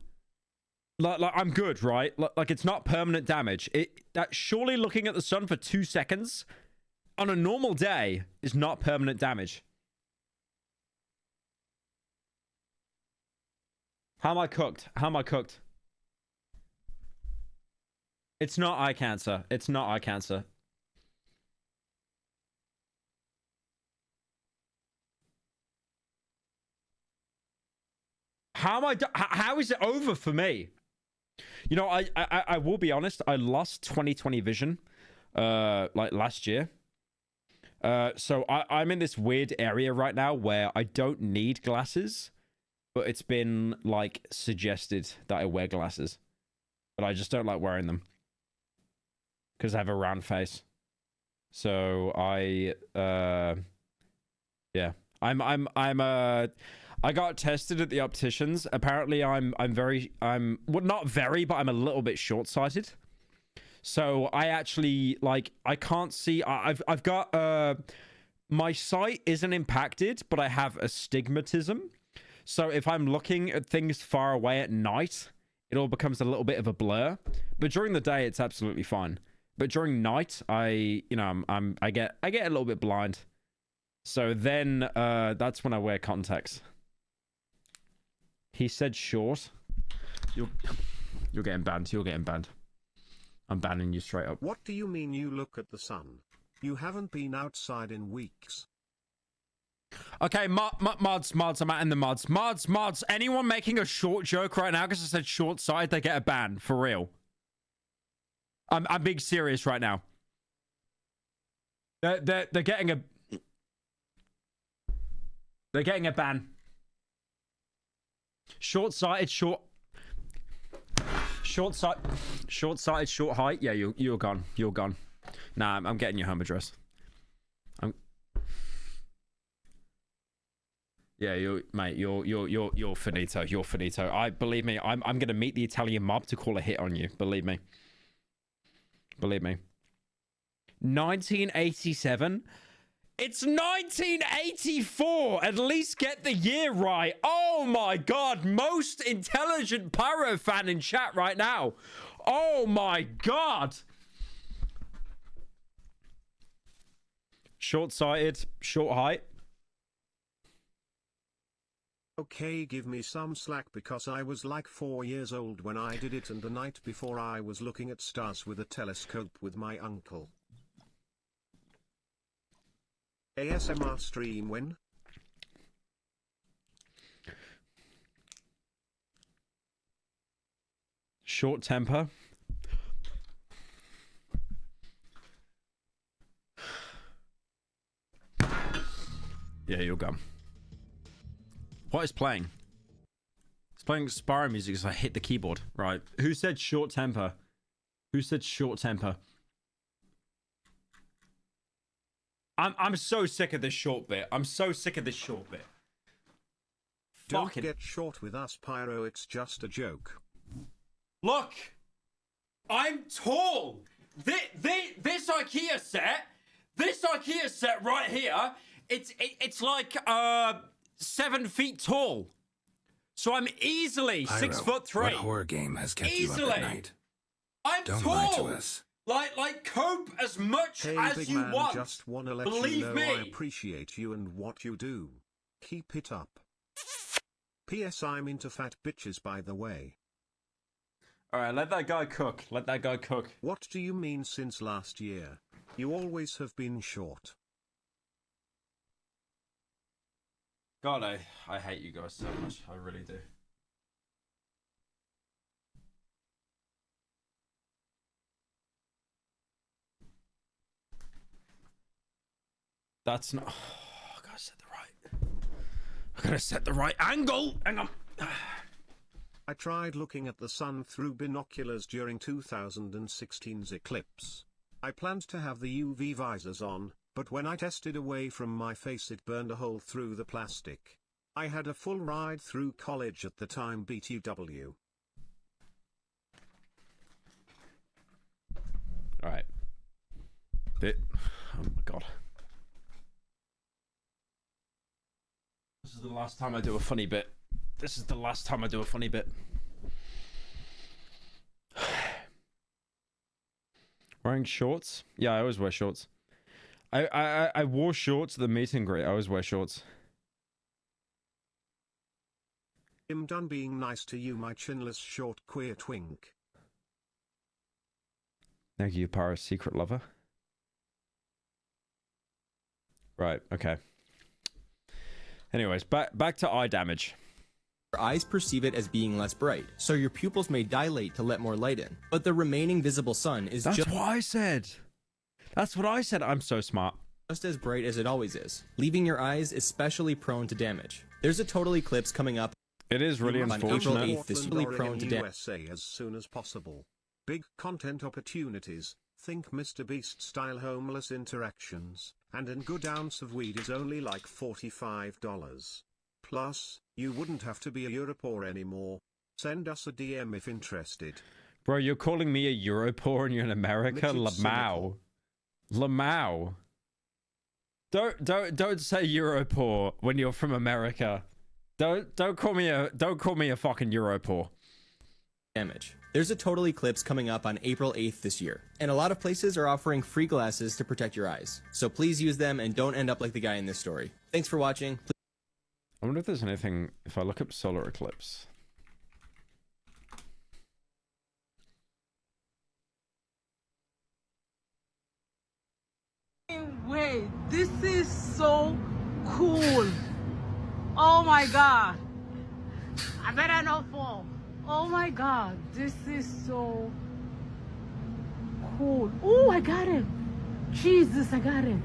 like I'm good, right? Like it's not permanent damage. That surely looking at the sun for 2 seconds on a normal day is not permanent damage. How am I cooked? It's not eye cancer. It's not eye cancer. How is it over for me? You know, I will be honest. I lost 20/20 vision, like last year. So I'm in this weird area right now where I don't need glasses, but it's been like suggested that I wear glasses, but I just don't like wearing them. Because I have a round face, so I got tested at the opticians. Apparently, I'm well, not very, but I'm a little bit short-sighted. So I actually I can't see. I've got my sight isn't impacted, but I have astigmatism. So if I'm looking at things far away at night, it all becomes a little bit of a blur. But during the day, it's absolutely fine. But during night, I get a little bit blind. So then that's when I wear contacts. He said short. You're getting banned. You're getting banned. I'm banning you straight up. What do you mean you look at the sun? You haven't been outside in weeks. Okay, mods, I'm out in the mods. Mods, anyone making a short joke right now because I said short side, they get a ban, for real. I'm being serious right now. They're getting a... They're getting a ban. Short-sighted, short-sighted, short height. Yeah, you're gone. You're gone. Nah, I'm getting your home address. Yeah, you're finito. You're finito. Believe me, I'm gonna meet the Italian mob to call a hit on you. Believe me. Believe me. 1987. It's 1984. At least get the year right. Oh my god, most intelligent Pyro fan in chat right now. Oh my god. Short-sighted, short height. Okay, give me some slack because I was like 4 years old when I did it, and the night before I was looking at stars with a telescope with my uncle. ASMR stream when? Short temper. Yeah, you're gone. What is playing? It's playing Spyro music as I hit the keyboard. Right. Who said short temper? Who said short temper? I'm so sick of this short bit. I'm so sick of this short bit. Don't get short with us, Pyro. It's just a joke. Look, I'm tall. This IKEA set right here. It's like 7 feet tall. So I'm easily Pyro, 6'3". What horror game has kept you up at night? I'm Don't tall. lie to us. Like cope as much Hey, as big you man, want. just wanna let Believe you know me. I appreciate you and what you do. Keep it up. P.S. I'm into fat bitches, by the way. Alright, let that guy cook. Let that guy cook. What do you mean since last year? You always have been short. God, I hate you guys so much. I really do. That's not... Oh, I gotta set the right... I gotta set the right angle! Hang on. I tried looking at the sun through binoculars during 2016's Eclipse. I planned to have the UV visors on, but when I tested away from my face it burned a hole through the plastic. I had a full ride through college at the time, BTW. Alright. Oh my god. This is the last time I do a funny bit. This is the last time I do a funny bit. Wearing shorts? Yeah, I always wear shorts. I wore shorts at the meet and greet. I always wear shorts. I'm done being nice to you, my chinless short queer twink. Thank you, Pyro's secret lover. Right, okay. Anyways, back to eye damage. Your eyes perceive it as being less bright, so your pupils may dilate to let more light in. But the remaining visible sun is That's what I said. That's what I said. I'm so smart. Just as bright as it always is, leaving your eyes especially prone to damage. There's a total eclipse coming up. It is really on April unfortunate. 8th, this really prone to damage. USA as soon as possible. Big content opportunities. Think Mr. Beast style homeless interactions, and a good ounce of weed is only like $45. Plus, you wouldn't have to be a Europore anymore. Send us a DM if interested. Bro, you're calling me a Europore and you're in America? Midget Lamau. Lamau. Don't say Europore when you're from America. Don't call me a fucking Europore. Damage. There's a total eclipse coming up on April 8th this year, and a lot of places are offering free glasses to protect your eyes. So please use them and don't end up like the guy in this story. Thanks for watching. I wonder if there's anything, if I look up solar eclipse. way. This is so cool. Oh my God. I better not fall. Oh my God. This is so cool. Oh, I got it. Jesus, I got it.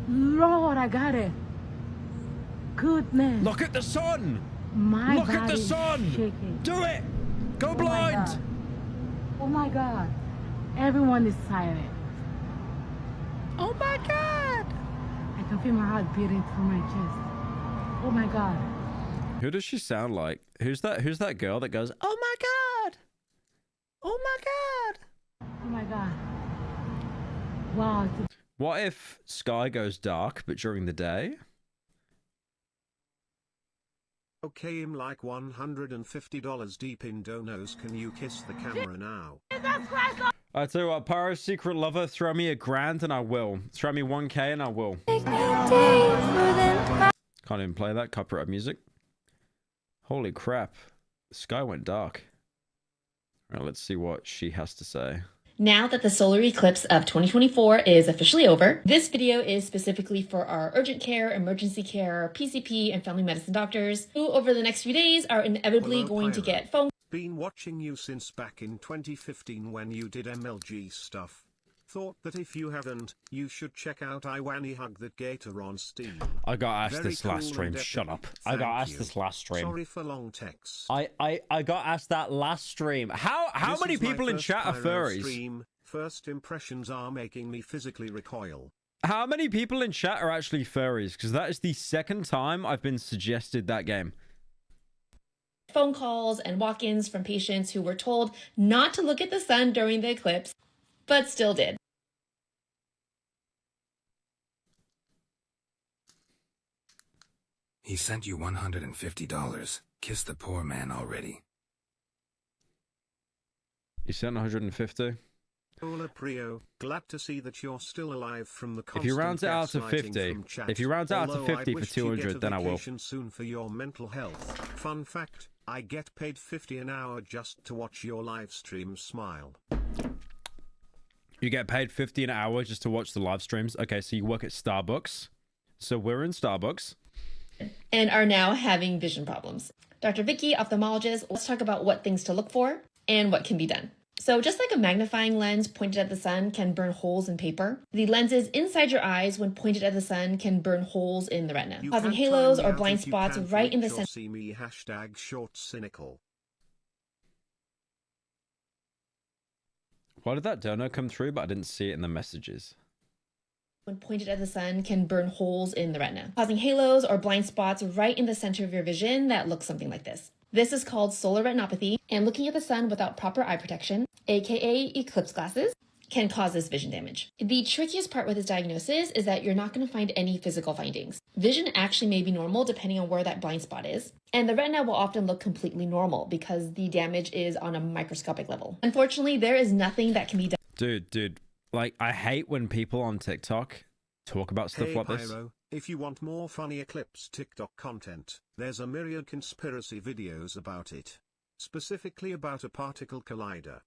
Lord, I got it. Goodness. Look at the sun. Look at the sun. Shaking. Do it. Go blind. Oh my God. Everyone is silent. Oh my God. I can feel my heart beating through my chest. Oh my God. Who does she sound like? Who's that girl that goes, "Oh my God. Oh my God." Oh my God. Wow. What if sky goes dark but during the day? Okay, I'm like $150 deep in donos. Can you kiss the camera now? I tell you what, Pyro secret lover, throw me $1,000 and I will. Throw me 1K and I will. Can't even play that copyright music. Holy crap. The sky went dark. All right, let's see what she has to say. Now that the solar eclipse of 2024 is officially over, this video is specifically for our urgent care, emergency care, PCP, and family medicine doctors who over the next few days are inevitably going to get phone. Been watching you since back in 2015 when you did MLG stuff. Thought that if you haven't, you should check out Iwani Hug That Gator on Steam. I got asked Very this last cool stream. and Shut epic. up. I got Thank asked you. this last stream. Sorry for long texts. I got asked that last stream. How This many is my people in first chat are Pyro furries? Stream. First impressions are making me physically recoil. How many people in chat are actually furries? Because that is the second time I've been suggested that game. Phone calls and walk-ins from patients who were told not to look at the sun during the eclipse, but still did. He sent you $150. Kiss the poor man already. You sent 150? Hola Prio, glad to see that you're still alive from the If you round it out to gaslighting 50, from chat. if you round it out to Although 50 I'd for wished you 200, get a then I will. vacation soon for your mental health. Fun fact, I get paid 50 an hour just to watch your live stream smile. You get paid 50 an hour just to watch the live streams? Okay, so you work at Starbucks. So we're in Starbucks. And are now having vision problems. Dr. Vicky, ophthalmologist, let's talk about what things to look for and what can be done. So just like a magnifying lens pointed at the sun can burn holes in paper, the lenses inside your eyes when pointed at the sun can burn holes in the retina, causing halos or blind spots right in the center. See me #short cynical. Why did that dono come through, but I didn't see it in the messages? When pointed at the sun can burn holes in the retina, causing halos or blind spots right in the center of your vision that look something like this. This is called solar retinopathy, and looking at the sun without proper eye protection, aka eclipse glasses, can cause this vision damage. The trickiest part with this diagnosis is that you're not going to find any physical findings. Vision actually may be normal depending on where that blind spot is, and the retina will often look completely normal because the damage is on a microscopic level. Unfortunately, there is nothing that can be done. Dude, like, I hate when people on TikTok talk about stuff like this. Pyro, if you want more funny Eclipse TikTok content, there's a myriad conspiracy videos about it. Specifically about a particle collider.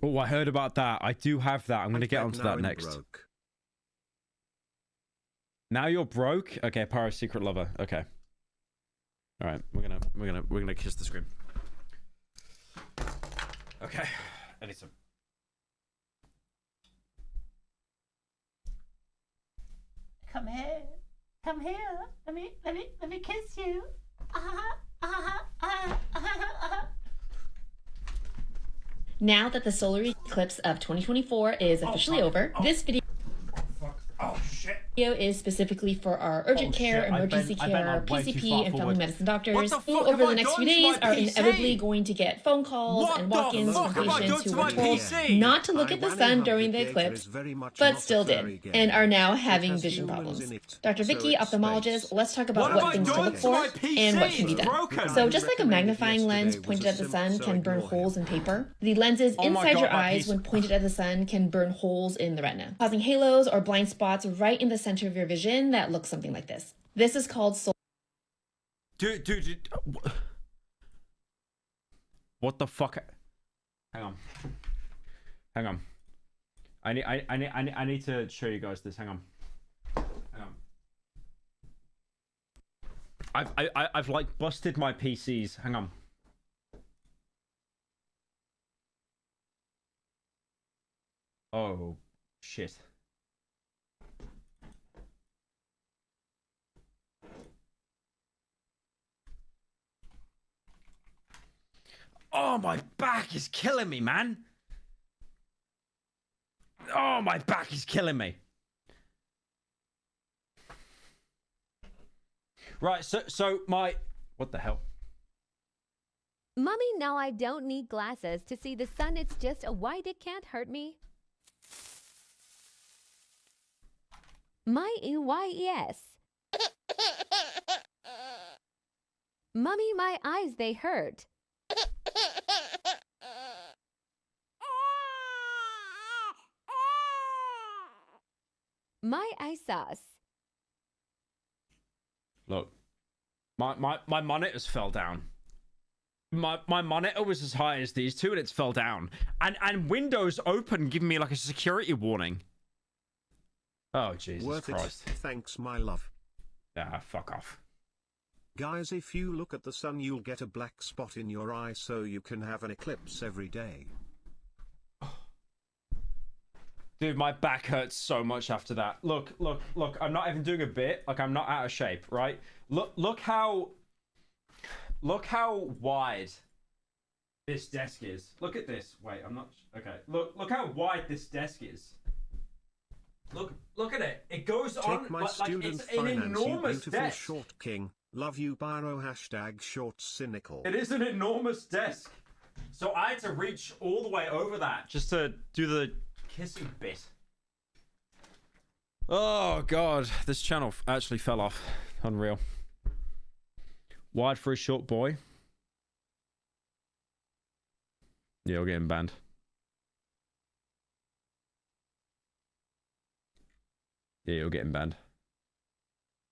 Oh, I heard about that. I do have that. I'm going to get onto that next. Broke. Now you're broke? Okay, Pyro secret lover. Okay. All right, we're gonna kiss the screen. Okay. I need some. Come here. Come here. Let me kiss you. Now that the solar eclipse of 2024 is officially over, this video is specifically for our urgent care, emergency care, PCP, and family medicine doctors who over the next few days are inevitably going to get phone calls and walk-ins from patients who were told not to look at the sun during the eclipse, but still did, and are now having vision problems. Dr. Vicky, ophthalmologist, let's talk about what things to look for and what can be done. So just like a magnifying lens pointed at the sun can burn holes in paper, the lenses inside your eyes when pointed at the sun can burn holes in the retina, causing halos or blind spots right in the center of your vision that looks something like this. This is called Dude. What the fuck? Hang on. I need to show you guys this. Hang on. I've like busted my PCs. Hang on. Oh shit. Oh, my back is killing me, man. Oh, my back is killing me. Right, so my... What the hell? Mummy, now I don't need glasses to see the sun. It's just a white. It can't hurt me. Yes. Mummy, my eyes, they hurt. My eye sauce. Look, my monitors fell down. My monitor was as high as these two, and it's fell down. And Windows Open giving me like a security warning. Oh Jesus Worth Christ! It. Thanks, my love. Ah, fuck off. Guys, if you look at the sun, you'll get a black spot in your eye, so you can have an eclipse every day. Dude, my back hurts so much after that. Look. I'm not even doing a bit. Like, I'm not out of shape, right? Look how wide this desk is. Look at this. Wait, I'm not... Okay. Look how wide this desk is. Look at it. It goes Take on my like student it's an enormous beautiful desk. Short king. Love you, Pyro. #short cynical. It is an enormous desk. So I had to reach all the way over that just to do the kissing bit. Oh god, this channel actually fell off. Unreal. Wide for a short boy. Yeah, we're getting banned. Yeah, you're getting banned.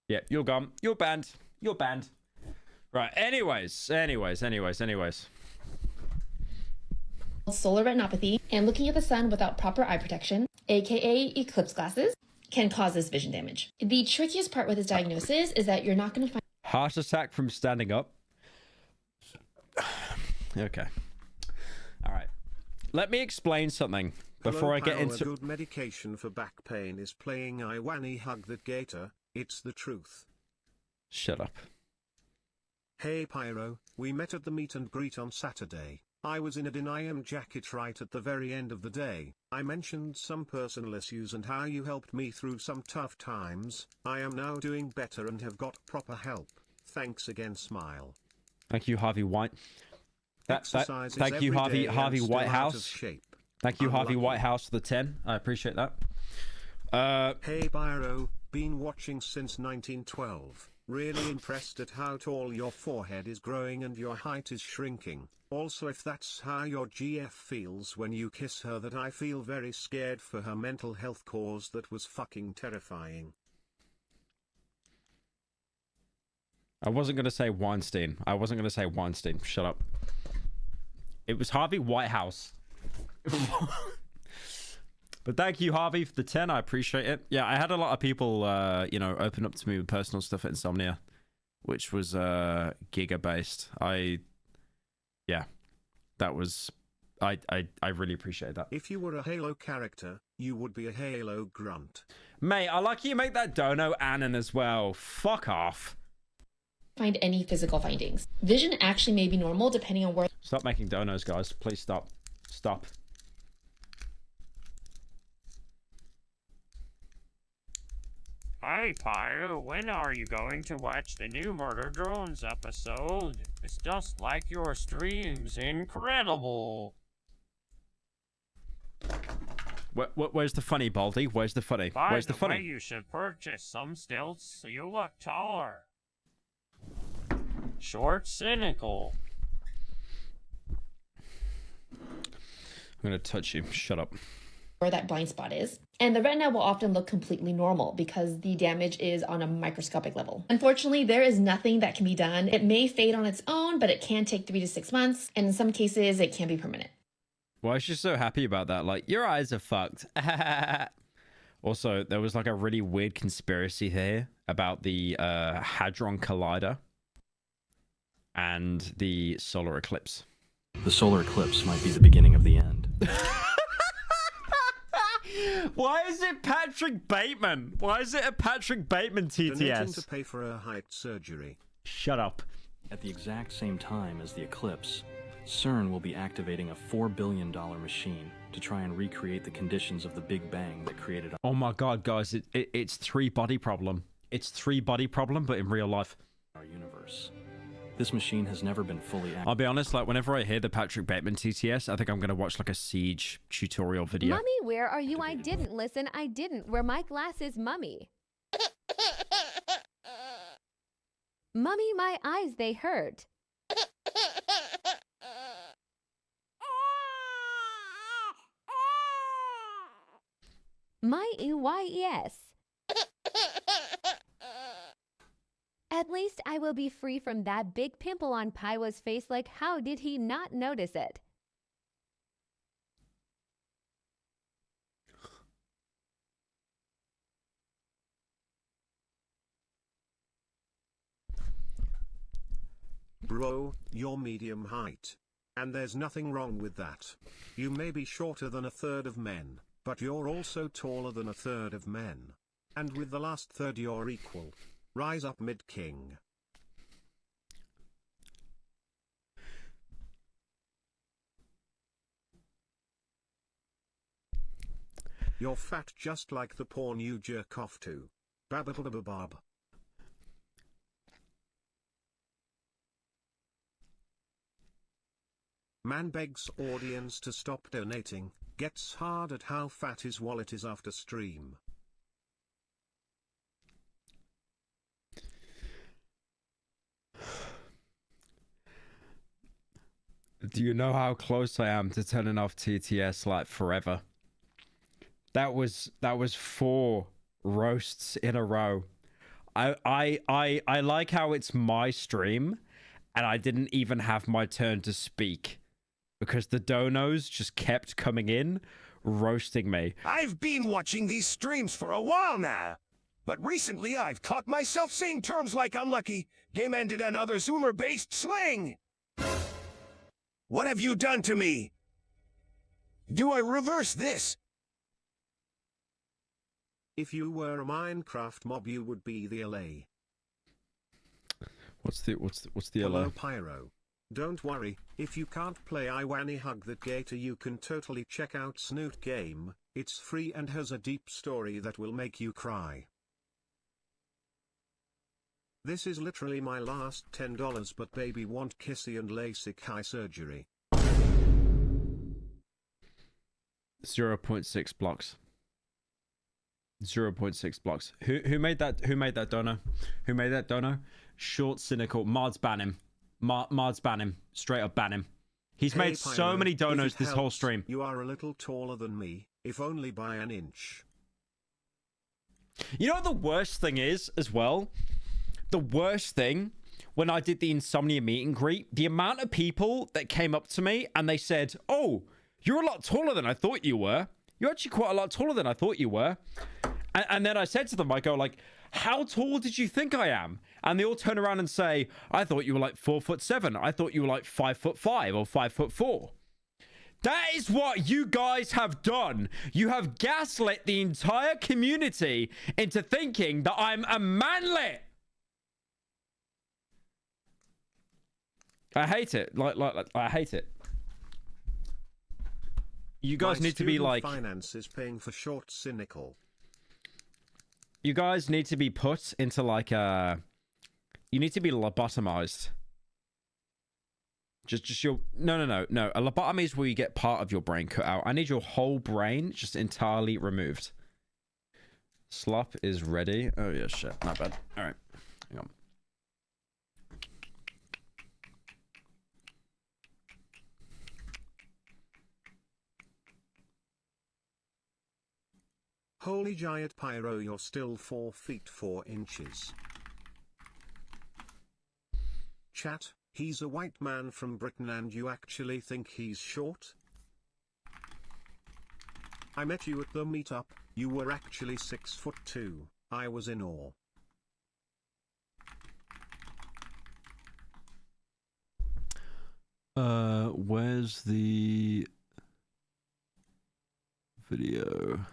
Yeah, you're gone. You're banned. You're banned. Right, anyways. Solar retinopathy and looking at the sun without proper eye protection, aka eclipse glasses, can cause this vision damage. The trickiest part with this diagnosis is that you're not going to find Heart attack from standing up. Okay. All right. Let me explain something before I get Pyro, into... A good medication for back pain is playing Iwani Hug That Gator. It's the truth. Shut up. Hey Pyro, we met at the meet and greet on Saturday. I was in a denim jacket right at the very end of the day. I mentioned some personal issues and how you helped me through some tough times. I am now doing better and have got proper help. Thanks again, smile. Thank you, Harvey White. Exercises thank you, every day Harvey and still out of Whitehouse. shape. Thank you, Harvey Unlucky. Whitehouse, for the 10. I appreciate that. Hey Pyro, been watching since 1912. Really impressed at how tall your forehead is growing and your height is shrinking. Also, if that's how your GF feels when you kiss her, that I feel very scared for her mental health, cause that was fucking terrifying. I wasn't going to say Weinstein. Shut up. It was Harvey Whitehouse. But thank you, Harvey, for the 10. I appreciate it. Yeah, I had a lot of people, open up to me with personal stuff at Insomnia, which was Giga-based. That was... I really appreciate that. If you were a Halo character, you would be a Halo grunt. Mate, I like you make that dono Anon as well. Fuck off. find any physical findings. Vision actually may be normal depending on where... Stop making donos, guys. Please stop. Stop. Hi, Pyro. When are you going to watch the new Murder Drones episode? It's just like your streams. Incredible. Where's the funny, Baldy? Where's the funny? Where's the funny? By the way, you should purchase some stilts so you look taller. Short cynical. I'm gonna touch you. Shut up. Where that blind spot is. And the retina will often look completely normal because the damage is on a microscopic level. Unfortunately, there is nothing that can be done. It may fade on its own, but it can take 3 to 6 months. And in some cases, it can be permanent. Why is she so happy about that? Like, your eyes are fucked. Also, there was like a really weird conspiracy here about the Hadron Collider. and the solar eclipse. The solar eclipse might be the beginning of the end. Why is it Patrick Bateman? Why is it a Patrick Bateman TTS? Donating to pay for a height surgery. Shut up. At the exact same time as the eclipse, CERN will be activating a $4 billion machine to try and recreate the conditions of the Big Bang that created. Oh my god, guys, it's three body problem. It's three body problem, but in real life. Our universe. This machine has never been fully activated. I'll be honest, like whenever I hear the Patrick Bateman TTS, I think I'm gonna watch like a Siege tutorial video. Mummy, where are you? I didn't listen. I didn't. Where my glasses, Mummy. Mummy, my eyes, they hurt. My EYES. At least I will be free from that big pimple on Pyro's face. Like, how did he not notice it? Bro, you're medium height. And there's nothing wrong with that. You may be shorter than a third of men, but you're also taller than a third of men. And with the last third you're equal. Rise up, mid-king. You're fat just like the porn you jerk off to. Bababababab. Man begs audience to stop donating, gets hard at how fat his wallet is after stream. Do you know how close I am to turning off TTS like forever? That was 4 roasts in a row. I like how it's my stream and I didn't even have my turn to speak because the donos just kept coming in roasting me. I've been watching these streams for a while now, but recently I've caught myself saying terms like unlucky, game ended, and other Zoomer-based slang. What have you done to me? Do I reverse this? If you were a Minecraft mob, you would be the LA. What's the Hello, LA? Pyro. Don't worry, if you can't play I Wanny Hug That Gator, you can totally check out Snoot Game. It's free and has a deep story that will make you cry. This is literally my last $10, but baby want kissy and LASIK eye surgery. 0.6 blocks. 0.6 blocks. Who made that? Who made that dono? Who made that dono? Short, cynical. Mards ban him. Mards ban him. Straight up ban him. He's made Pyro, so many donos if it this whole helps, stream. You are a little taller than me, if only by an inch. You know what the worst thing is as well? The worst thing, when I did the Insomnia meet and greet, the amount of people that came up to me and they said, "Oh, you're a lot taller than I thought you were. You're actually quite a lot taller than I thought you were." And then I said to them, I go like, "How tall did you think I am?" And they all turn around and say, "I thought you were like 4'7". I thought you were like 5'5" or 5'4". That is what you guys have done. You have gaslit the entire community into thinking that I'm a manlet. I hate it. Like I hate it. You guys My need to be student like... finance is paying for short, cynical. You guys need to be put into like a... You need to be lobotomized. Just your... No. A lobotomy is where you get part of your brain cut out. I need your whole brain just entirely removed. Slop is ready. Oh, yeah, shit. Not bad. All right. Hang on. Holy giant Pyro, you're still 4 feet 4 inches. Chat, he's a white man from Britain and you actually think he's short? I met you at the meetup, you were actually 6'2", I was in awe. Where's the video?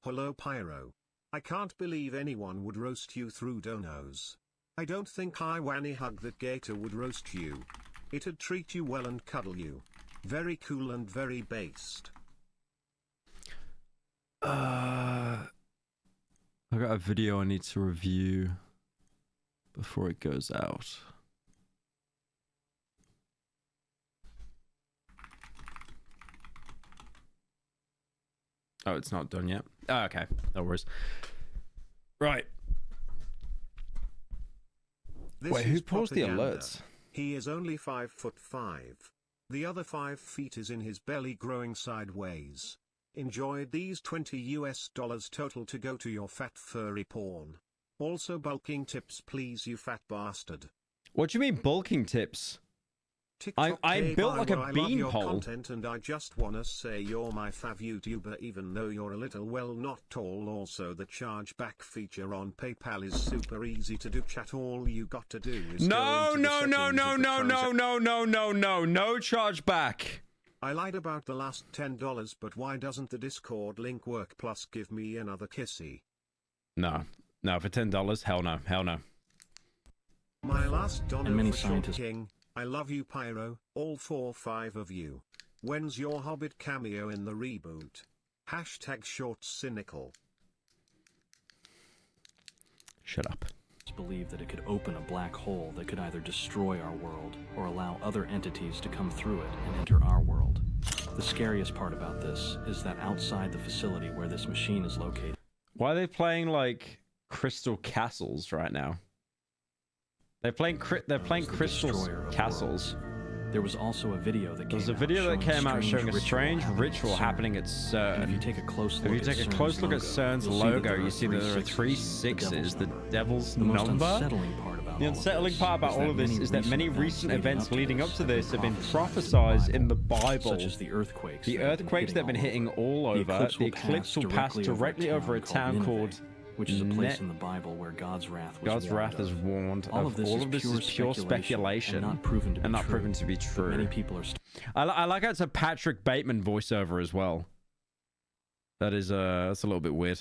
Hello Pyro. I can't believe anyone would roast you through donos. I don't think I wanny hug that gator would roast you. It'd treat you well and cuddle you. Very cool and very based. I got a video I need to review before it goes out. Oh, it's not done yet. Oh, okay, no worries. Right. Wait, who paused the alerts? He is only 5'5". The other 5 feet is in his belly growing sideways. Enjoyed these $20 total to go to your fat furry porn. Also bulking tips please you fat bastard. What do you mean bulking tips? TikTok I'm built like a I love your beanpole. content and I just wanna say you're my fav YouTuber even though you're a little well not tall. Also the chargeback feature on PayPal is super easy to do. Chat all you got to do is No chargeback. I lied about the last $10 but why doesn't the Discord link work plus give me another kissy? No, for $10, hell no. My last And many dono for Short scientists- King. I love you Pyro, all 4-5 of you. When's your Hobbit cameo in the reboot? Hashtag short cynical. Shut up. Believe that it could open a black hole that could either destroy our world or allow other entities to come through it and enter our world. The scariest part about this is that outside the facility where this machine is located. Why are they playing like Crystal Castles right now? They're playing Crystal Castles. There was also a video that There's a video that came out showing a strange ritual happening at CERN. If you take a close look at CERN's logo, you see that there are 3 sixes, the devil's number. The unsettling part about all of this is that many recent events leading up to this have been prophesized in the Bible. Such as the earthquakes. The earthquakes that have been hitting all over. The eclipse will pass directly over a town called, which is a place in the Bible where God's wrath was is warned. All of this is pure speculation and not proven to be true. true. Many people are. I like how it's a Patrick Bateman voiceover as well. That is that's a little bit weird.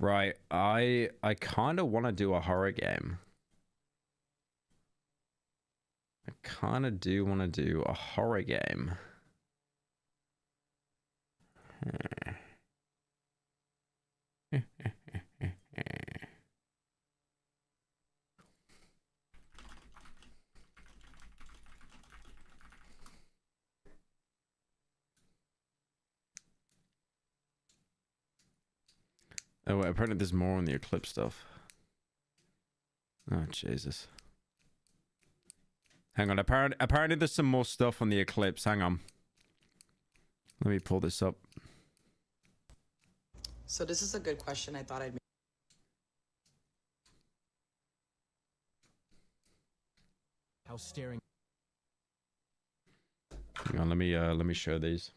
Right, I kind of want to do a horror game. I kind of do want to do a horror game. Oh, wait, apparently there's more on the Eclipse stuff. Oh, Jesus. Hang on, apparently there's some more stuff on the Eclipse. Hang on. Let me pull this up. So this is a good question. I thought I'd make. How staring. Hang on, let me show these.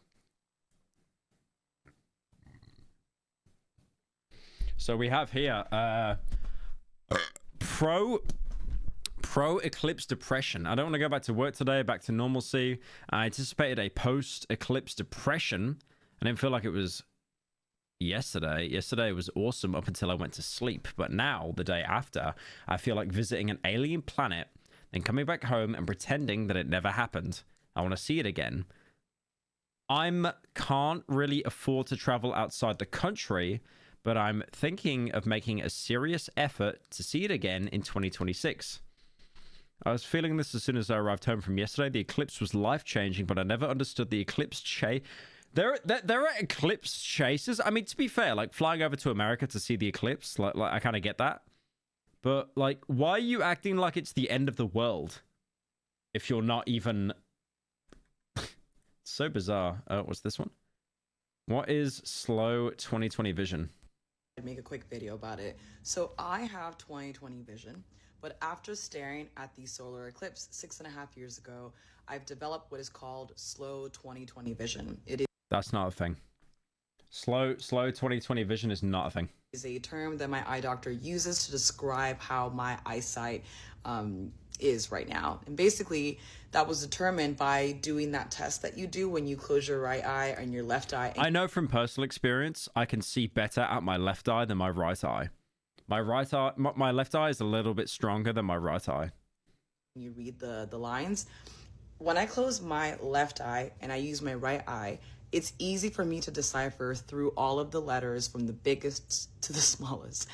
So we have here pro Eclipse depression. I don't want to go back to work today, back to normalcy. I anticipated a post Eclipse depression. I didn't feel like it was yesterday. Yesterday was awesome up until I went to sleep. But now, the day after, I feel like visiting an alien planet, then coming back home and pretending that it never happened. I want to see it again. Can't really afford to travel outside the country, but I'm thinking of making a serious effort to see it again in 2026. I was feeling this as soon as I arrived home from yesterday. The eclipse was life-changing, but I never understood the eclipse chase. There are eclipse chases. I mean, to be fair, like flying over to America to see the eclipse, like I kind of get that. But like, why are you acting like it's the end of the world if you're not even... So bizarre. What's this one? What is slow 2020 vision? I'd make a quick video about it. So I have 20/20 vision, but after staring at the solar eclipse 6.5 years ago, I've developed what is called slow 20/20 vision. That's not a thing. Slow 20/20 vision is not a thing. Is a term that my eye doctor uses to describe how my eyesight is right now. And basically, that was determined by doing that test that you do when you close your right eye and your left eye. I know from personal experience, I can see better at my left eye than my right eye. My left eye is a little bit stronger than my right eye. You read the lines. When I close my left eye and I use my right eye, it's easy for me to decipher through all of the letters from the biggest to the smallest.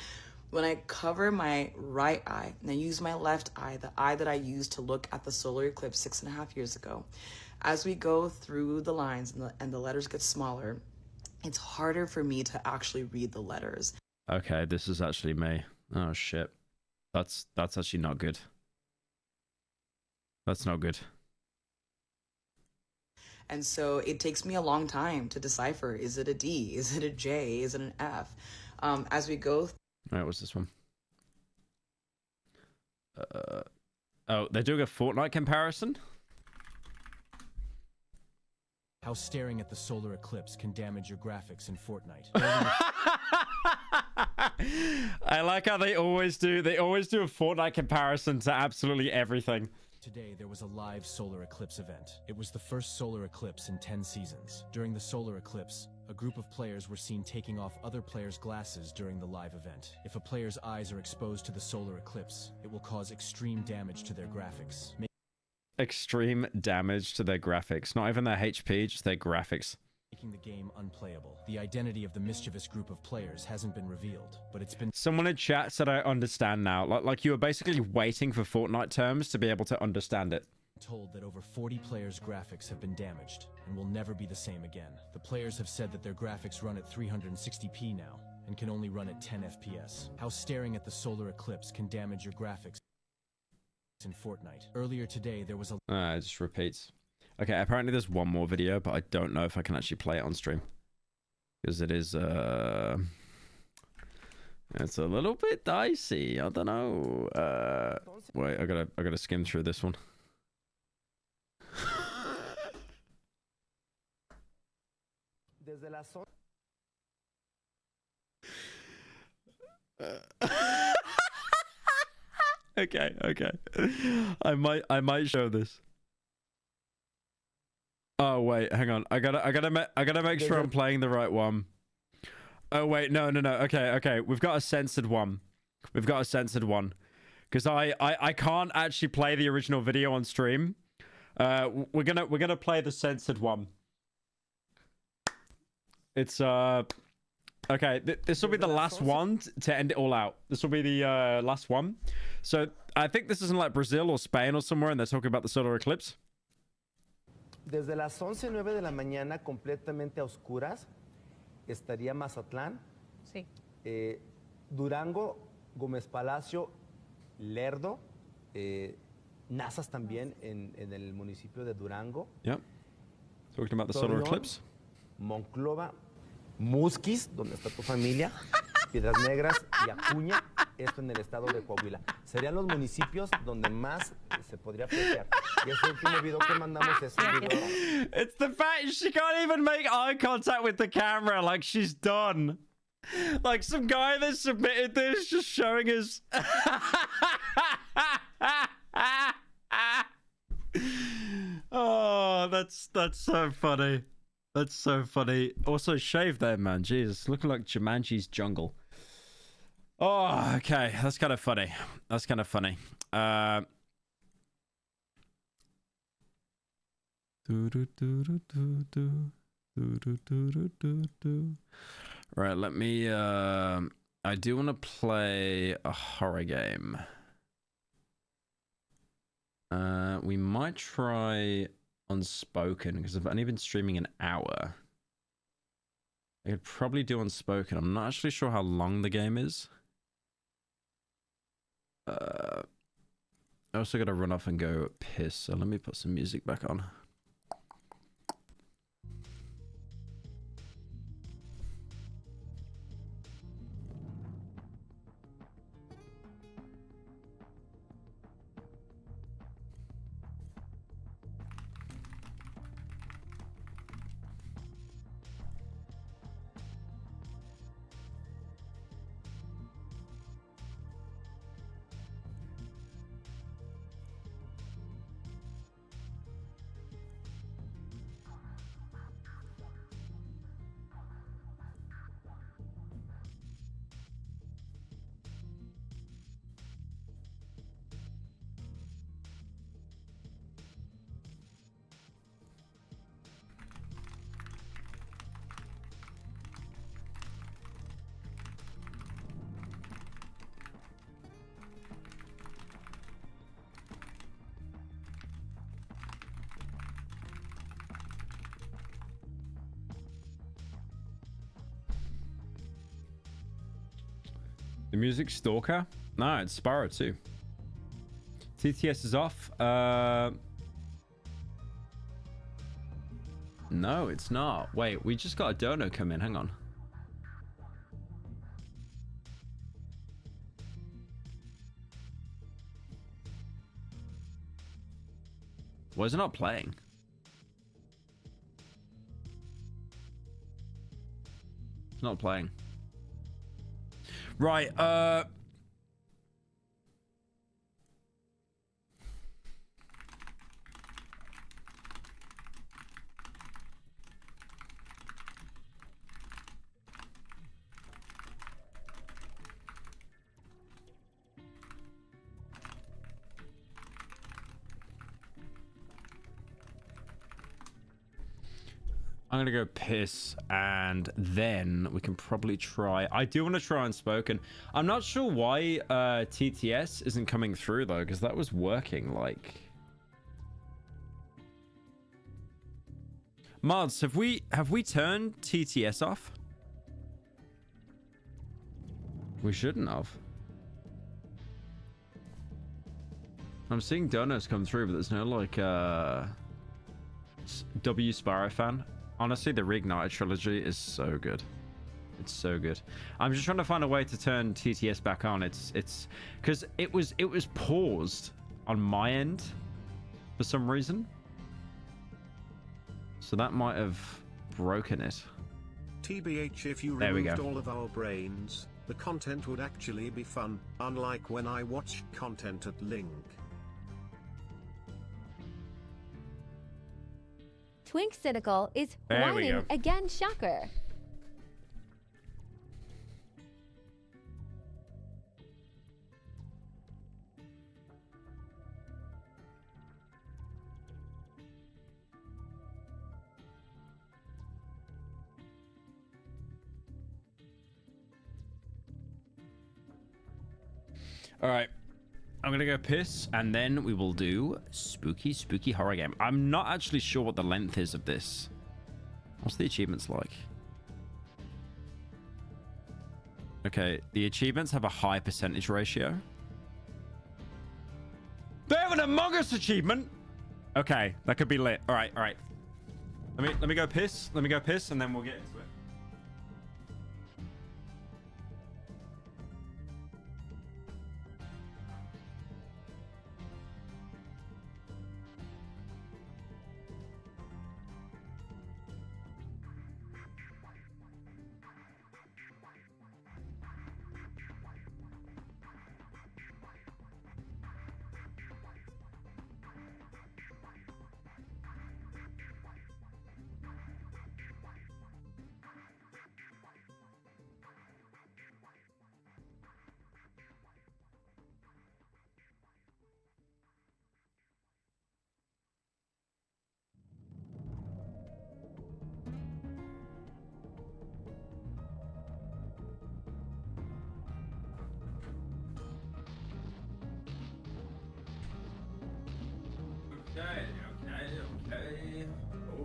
When I cover my right eye and I use my left eye, the eye that I used to look at the solar eclipse 6.5 years ago, as we go through the lines and the letters get smaller, it's harder for me to actually read the letters. Okay, this is actually me. Oh shit. That's actually not good. That's not good. And so it takes me a long time to decipher. Is it a D? Is it a J? Is it an F? As we go. All right, what's this one? Oh, they're doing a Fortnite comparison? How staring at the solar eclipse can damage your graphics in Fortnite. I like how they always do a Fortnite comparison to absolutely everything. Today, there was a live solar eclipse event. It was the first solar eclipse in 10 seasons. During the solar eclipse, a group of players were seen taking off other players' glasses during the live event. If a player's eyes are exposed to the solar eclipse, it will cause extreme damage to their graphics. Extreme damage to their graphics. Not even their HP, just their graphics. Making the game unplayable. The identity of the mischievous group of players hasn't been revealed, but it's been... Someone in chat said I understand now. Like you were basically waiting for Fortnite terms to be able to understand it. Told that over 40 players' graphics have been damaged and will never be the same again. The players have said that their graphics run at 360p now and can only run at 10 FPS. How staring at the solar eclipse can damage your graphics in Fortnite. Earlier today, there was a... It just repeats. Okay, apparently there's one more video, but I don't know if I can actually play it on stream. Because it is, it's a little bit dicey. I don't know. Wait, I gotta skim through this one. Okay. I might show this. Oh wait, hang on. I gotta make sure I'm playing the right one. Oh wait, no. Okay. We've got a censored one. Because I can't actually play the original video on stream. We're gonna play the censored one. It's okay. This will be the last one to end it all out. This will be the last one. So I think this is in like Brazil or Spain or somewhere, and they're talking about the solar eclipse. Desde las 11:09 de la mañana, completamente a oscuras, estaría Mazatlán, sí. Durango, Gómez Palacio, Lerdo, Nazas también en el municipio de Durango. Yep. Talking about the solar eclipse. Monclova, Musquis, donde está tu familia, Piedras Negras y Acuña, esto en el estado de Coahuila. Serían los municipios donde más se podría apreciar. Y ese último video que mandamos es un video. It's the fact she can't even make eye contact with the camera like she's done. Like some guy that submitted this just showing his... Oh, that's so funny. That's so funny. Also, shave there, man. Jesus, looking like Jumanji's jungle. Oh, okay. That's kind of funny. Right, let me... I do want to play a horror game. We might try Unspoken, because I've only been streaming an hour. I could probably do Unspoken. I'm not actually sure how long the game is. I also got to run off and go piss, so let me put some music back on. The music stalker? No, it's Pyro too. TTS is off. No, it's not. Wait, we just got a dono come in. Hang on. Why is it not playing? It's not playing. Right, I'm gonna go piss, and then we can probably try. I do want to try Unspoken. I'm not sure why TTS isn't coming through though, because that was working. Like, mods, have we turned TTS off? We shouldn't have. I'm seeing donos come through, but there's no like W Sparrow fan. Honestly, the Reignite trilogy is so good. It's so good. I'm just trying to find a way to turn TTS back on. It's because it was paused on my end for some reason. So that might have broken it. TBH, if you removed all of our brains, the content would actually be fun, unlike when I watch content at Link. Twink Cynical is There we whining go. again, shocker. All right. I'm gonna go piss, and then we will do spooky horror game. I'm not actually sure what the length is of this. What's the achievements like? Okay, the achievements have a high percentage ratio. They have an Among Us achievement. Okay, that could be lit. All right. Let me go piss. Let me go piss, and then we'll get into it.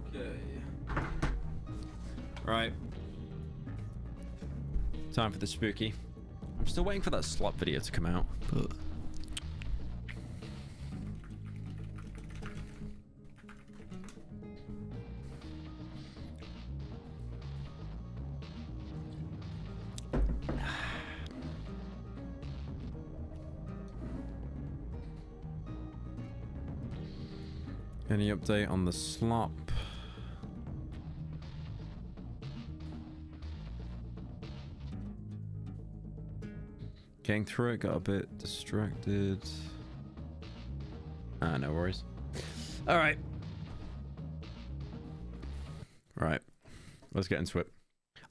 Okay. Right. Time for the spooky. I'm still waiting for that slot video to come out. But... Any update on the slop? Getting through it, got a bit distracted. No worries. All right. Right. Let's get into it.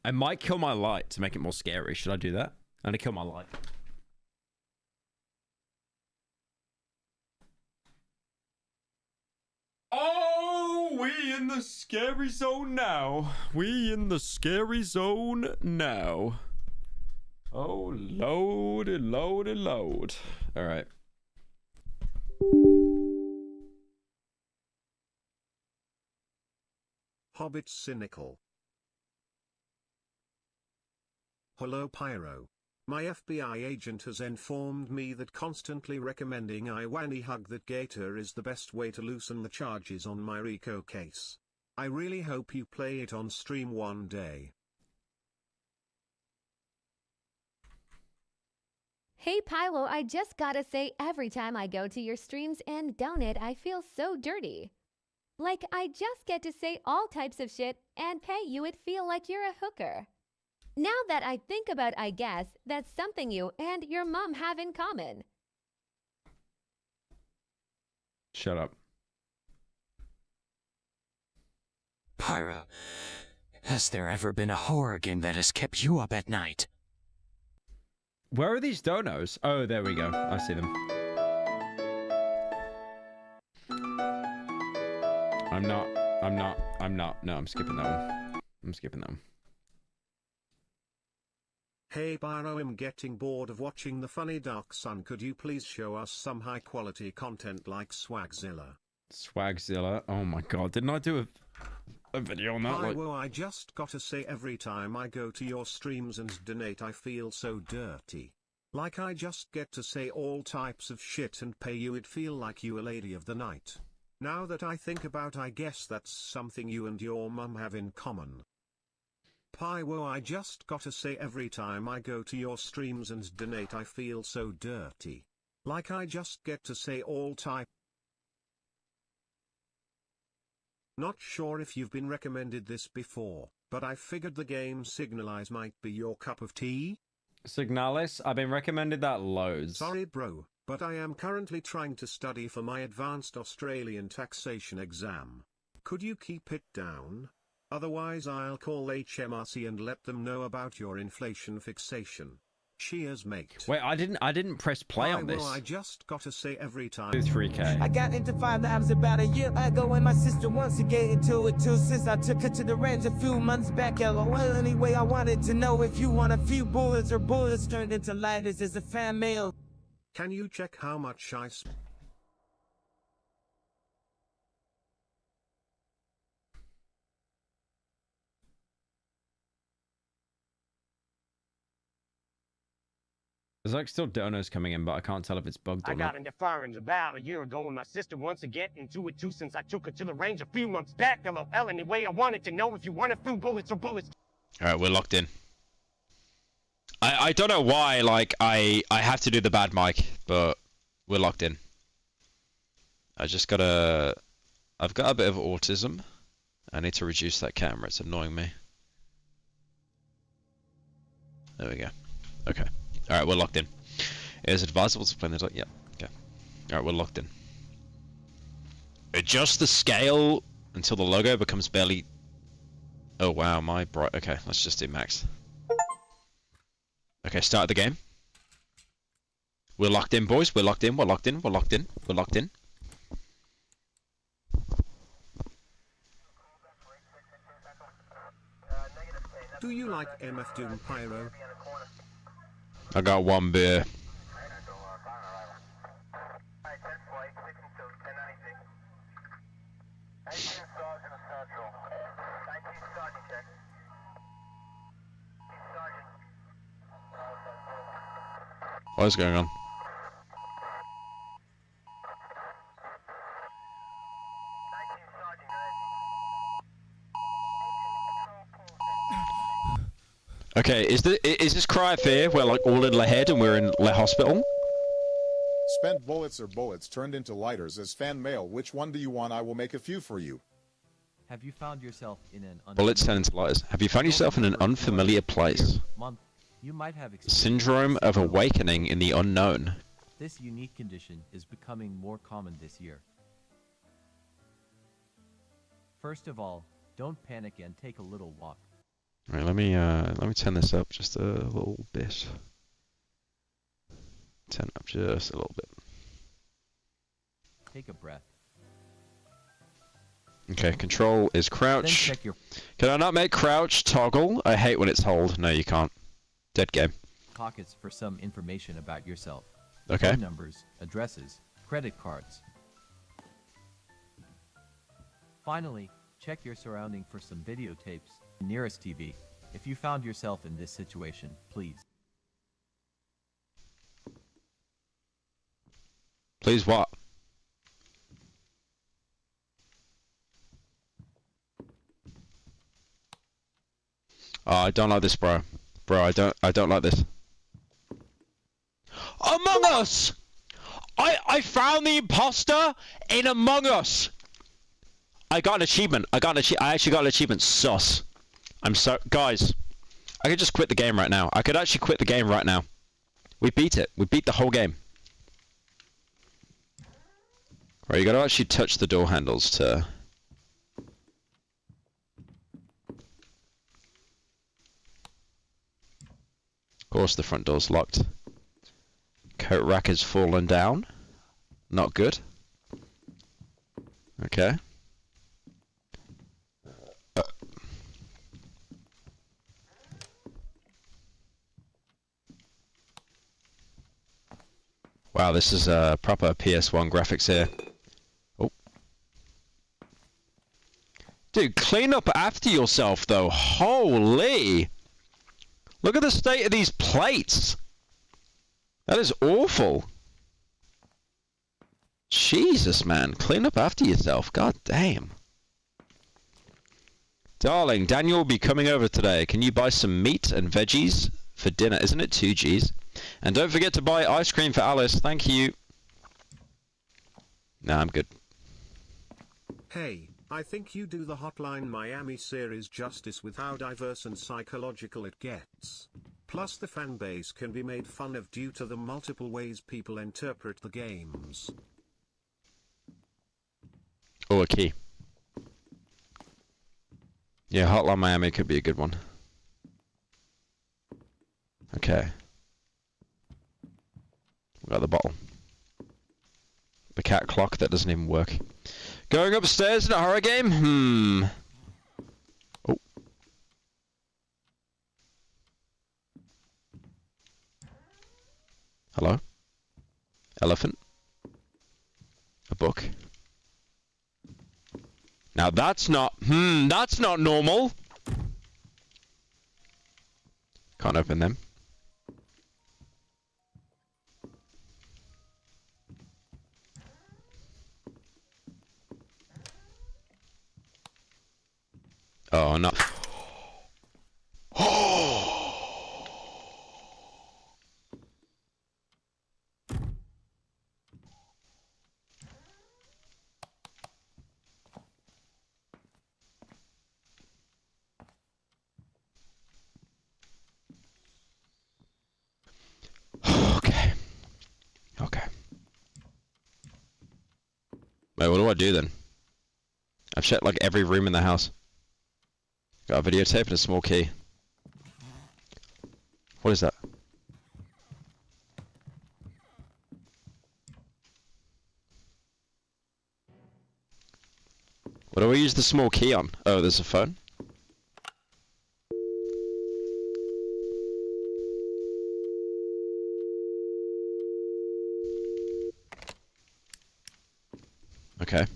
I might kill my light to make it more scary. Should I do that? I'm gonna kill my light. Oh, we in the scary zone now. We in the scary zone now. Oh, load. All right. Hobbit Cynical. Hello Pyro. My FBI agent has informed me that constantly recommending I wanny hug that gator is the best way to loosen the charges on my RICO case. I really hope you play it on stream one day. Hey Pyro, I just gotta say every time I go to your streams and donate, I feel so dirty. Like I just get to say all types of shit and pay you it feel like you're a hooker. Now that I think about, I guess that's something you and your mom have in common. Shut up. Pyro, has there ever been a horror game that has kept you up at night? Where are these donos? Oh, there we go. I see them. I'm not. No, I'm skipping that one. I'm skipping that one. Hey Pyro, I'm getting bored of watching the funny Dark Sun. Could you please show us some high quality content like Swagzilla? Swagzilla? Oh my god, didn't I do a video on that? Pyro, I just gotta say every time I go to your streams and donate I feel so dirty. Like I just get to say all types of shit and pay you it feel like you a lady of the night. Now that I think about, I guess that's something you and your mum have in common. Pyro, I just gotta say every time I go to your streams and donate I feel so dirty. Like I just get to say all type. Not sure if you've been recommended this before, but I figured the game Signalis might be your cup of tea. Signalis? I've been recommended that loads. Sorry bro, but I am currently trying to study for my advanced Australian taxation exam. Could you keep it down? Otherwise I'll call HMRC and let them know about your inflation fixation. Cheers, mate. Wait, I didn't press play on this. I just gotta say every time. 3K. I got into 5 lives about a year ago, and my sister wants to get into it too. Since I took her to the range a few months back, LOL. Anyway, I wanted to know if you want a few bullets or bullets turned into lighters as a fan mail. Can you check how much I spent? There's like still donos coming in, but I can't tell if it's bugged or I not. got into firing about a year ago, and my sister wants to get into it too since I took her to the range a few months back. LOL. Anyway, I wanted to know if you want a few bullets or bullets. Alright, we're locked in. I don't know why, like, I have to do the bad mic, but we're locked in. I've got a bit of autism. I need to reduce that camera, it's annoying me. There we go. Okay. Alright, we're locked in. It is advisable to play in the... Yeah, okay. Alright, we're locked in. Adjust the scale until the logo becomes barely... Oh wow, my bright... Okay, let's just do max. Okay, start the game. We're locked in, boys. We're locked in, we're locked in, we're locked in, we're locked in. Do you like MF Doom, Pyro? I got one beer. What is going on? Okay, is this Cry of Fear? We're like all in the head and we're in the hospital? Spent bullets or bullets turned into lighters as fan mail. Which one do you want? I will make a few for you. Have you found yourself in an Bullets turned into lighters. Have you found yourself in an unfamiliar place? month? You might have Syndrome of awakening in the unknown. This unique condition is becoming more common this year. First of all, don't panic and take a little walk. Alright, let me turn this up just a little bit. Turn it up just a little bit. Take a breath. Okay, control is crouch. Can I not make crouch toggle? I hate when it's hold. No, you can't. Dead game. Pockets for some information about yourself. Okay. Phone numbers, addresses, credit cards. Finally, check your surrounding for some videotapes. Nearest TV. If you found yourself in this situation, please. Please what? Oh, I don't like this, bro. Bro, I don't like this. Among Us! I found the imposter in Among Us! I got an achievement. I actually got an achievement. Sus. I'm so... Guys, I could just quit the game right now. I could actually quit the game right now. We beat it. We beat the whole game. Right, you gotta actually touch the door handles to... Of course the front door's locked. Coat rack has fallen down. Not good. Okay. Wow, this is proper PS1 graphics here. Oh. Dude, clean up after yourself though. Holy! Look at the state of these plates! That is awful. Jesus, man. Clean up after yourself. God damn. Darling, Daniel will be coming over today. Can you buy some meat and veggies for dinner? Isn't it 2 Gs? And don't forget to buy ice cream for Alice. Thank you. Nah, I'm good. Hey, I think you do the Hotline Miami series justice with how diverse and psychological it gets. Plus the fanbase can be made fun of due to the multiple ways people interpret the games. Oh, a key. Yeah, Hotline Miami could be a good one. Okay. We got the bottle. The cat clock, that doesn't even work. Going upstairs in a horror game? Oh. Hello? Elephant? A book? Now that's not normal. Can't open them. Oh no. Okay. Wait, what do I do then? I've checked like every room in the house. Got a videotape and a small key. What is that? What do I use the small key on? Oh, there's a phone? Okay.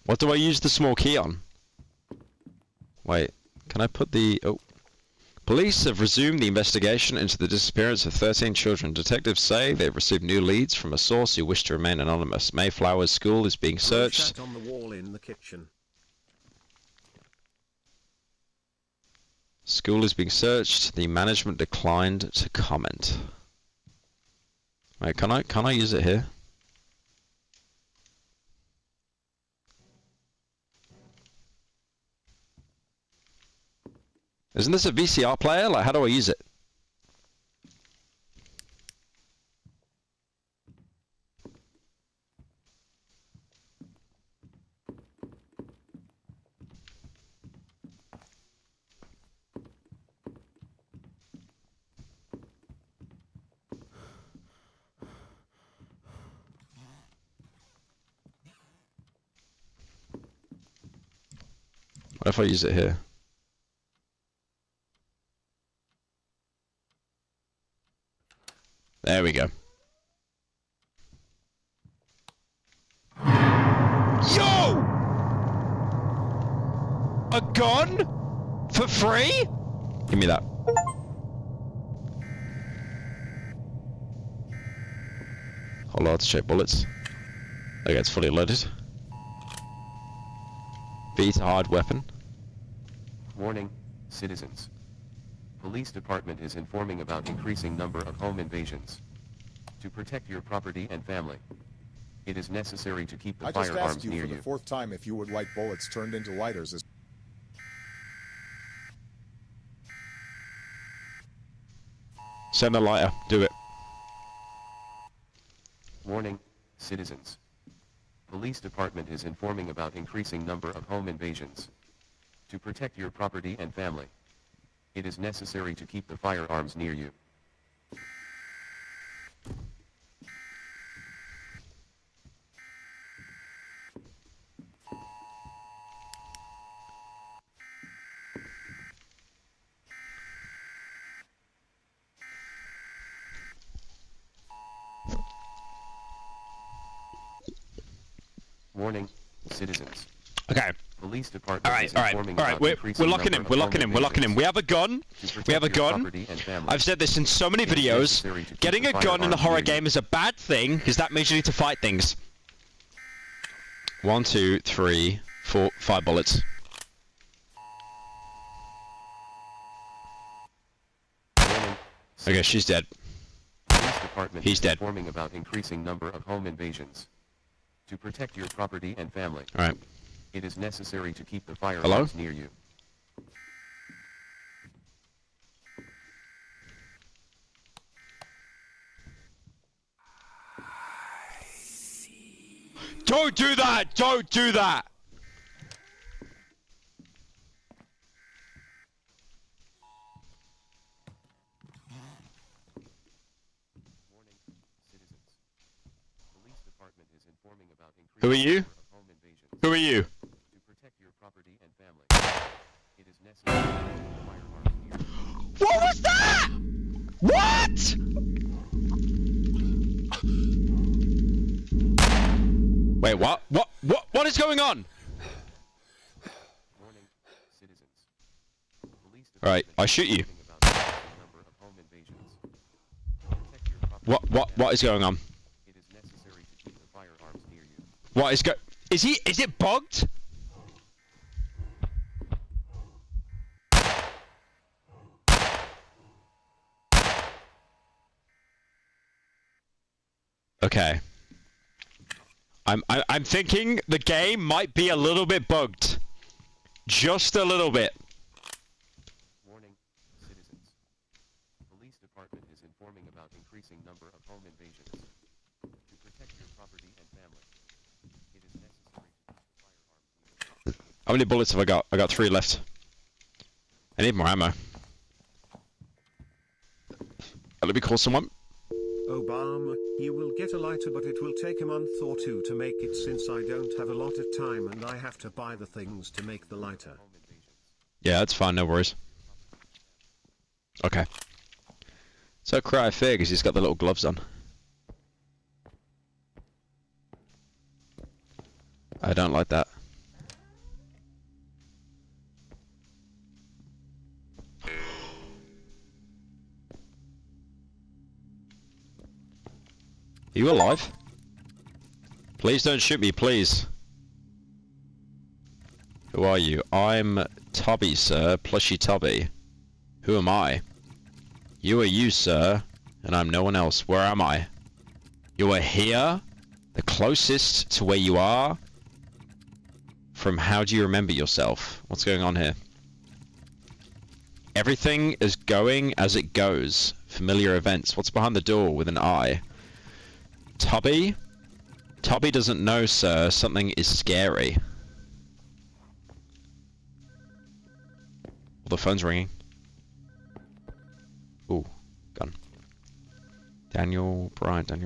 What do I use the small key on? Wait, can I put the... Oh. Police have resumed the investigation into the disappearance of 13 children. Detectives say they've received new leads from a source who wished to remain anonymous. Mayflower's school is being searched. On the wall in the kitchen. School is being searched. The management declined to comment. Wait, can I use it here? Isn't this a VCR player? Like, how do I use it? What if I use it here? There we go. Yo! A gun? For free? Give me that. Hold on to check bullets. Okay, it's fully loaded. B to hard weapon. Warning, citizens. Police department is informing about increasing number of home invasions. To protect your property and family, it is necessary to keep the I just firearms asked you near for you. the 4th time if you would like bullets turned into lighters as Send a lighter. Do it. Warning, citizens. Police department is informing about increasing number of home invasions. To protect your property and family, it is necessary to keep the firearms near you. Warning, citizens. Okay. Police department All right. We're locking in. We're locking in. We're locking in. We have a gun. We have a gun. I've said this in so many videos. Getting a gun in a horror game is a bad thing because that means you need to fight things. 1, 2, 3, 4, 5 bullets. Okay, she's dead. Police department He's is dead. informing about increasing number of home invasions. To protect your property and family, All right. it is necessary to keep the firearms near you. Don't do that! Don't do that! Who are you? Who are you? What was that? What? Wait, what? What is going on? Alright, I shoot you. What is going on? What is is it bugged? Okay. I'm thinking the game might be a little bit bugged. Just a little bit. Warning, citizens. Police department is informing about increasing number of home invasions. To protect your property and family, it is necessary to keep the firearms. How many bullets have I got? I got 3 left. I need more ammo. Let me call someone. Obama, you will get a lighter, but it will take a month or 2 to make it since I don't have a lot of time and I have to buy the things to make the lighter. Yeah, that's fine, no worries. Okay. So Cry fair because he's got the little gloves on. I don't like that. Are you alive? Please don't shoot me, please. Who are you? I'm Tubby, sir. Plushy Tubby. Who am I? You are you, sir. And I'm no one else. Where am I? You are here? The closest to where you are? From how do you remember yourself? What's going on here? Everything is going as it goes. Familiar events. What's behind the door with an eye? Tubby? Tubby doesn't know, sir. Something is scary. Well, the phone's ringing. Ooh, gun. Daniel Bryan. Hey, I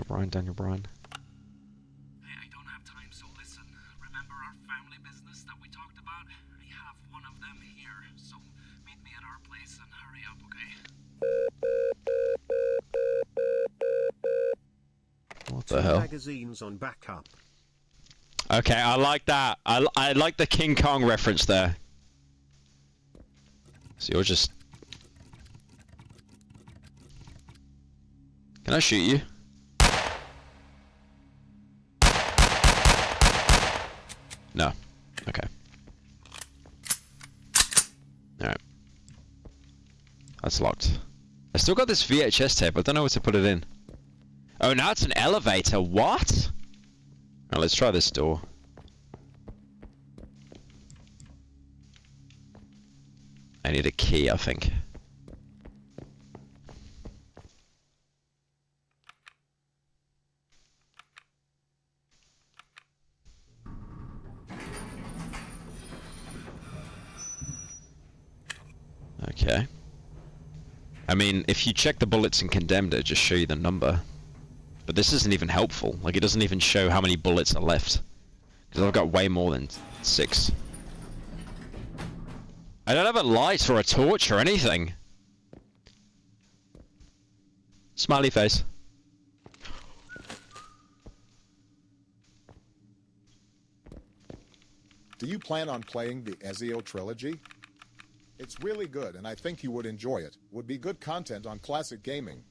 don't have time, so listen. Remember our family business that we talked about? I have one of them here, so meet me at our place and hurry up, okay? What the hell? Magazines on backup. Okay, I like that. I like the King Kong reference there. So you're just... Can I shoot you? That's locked. I still got this VHS tape. I don't know where to put it in. Oh, now it's an elevator. What? Now let's try this door. I need a key, I think. Okay. I mean, if you check the bullets in Condemned, it'll just show you the number. But this isn't even helpful. Like, it doesn't even show how many bullets are left. Because I've got way more than 6. I don't have a light or a torch or anything. Smiley face. Do you plan on playing the Ezio trilogy? It's really good, and I think you would enjoy it. Would be good content on classic gaming.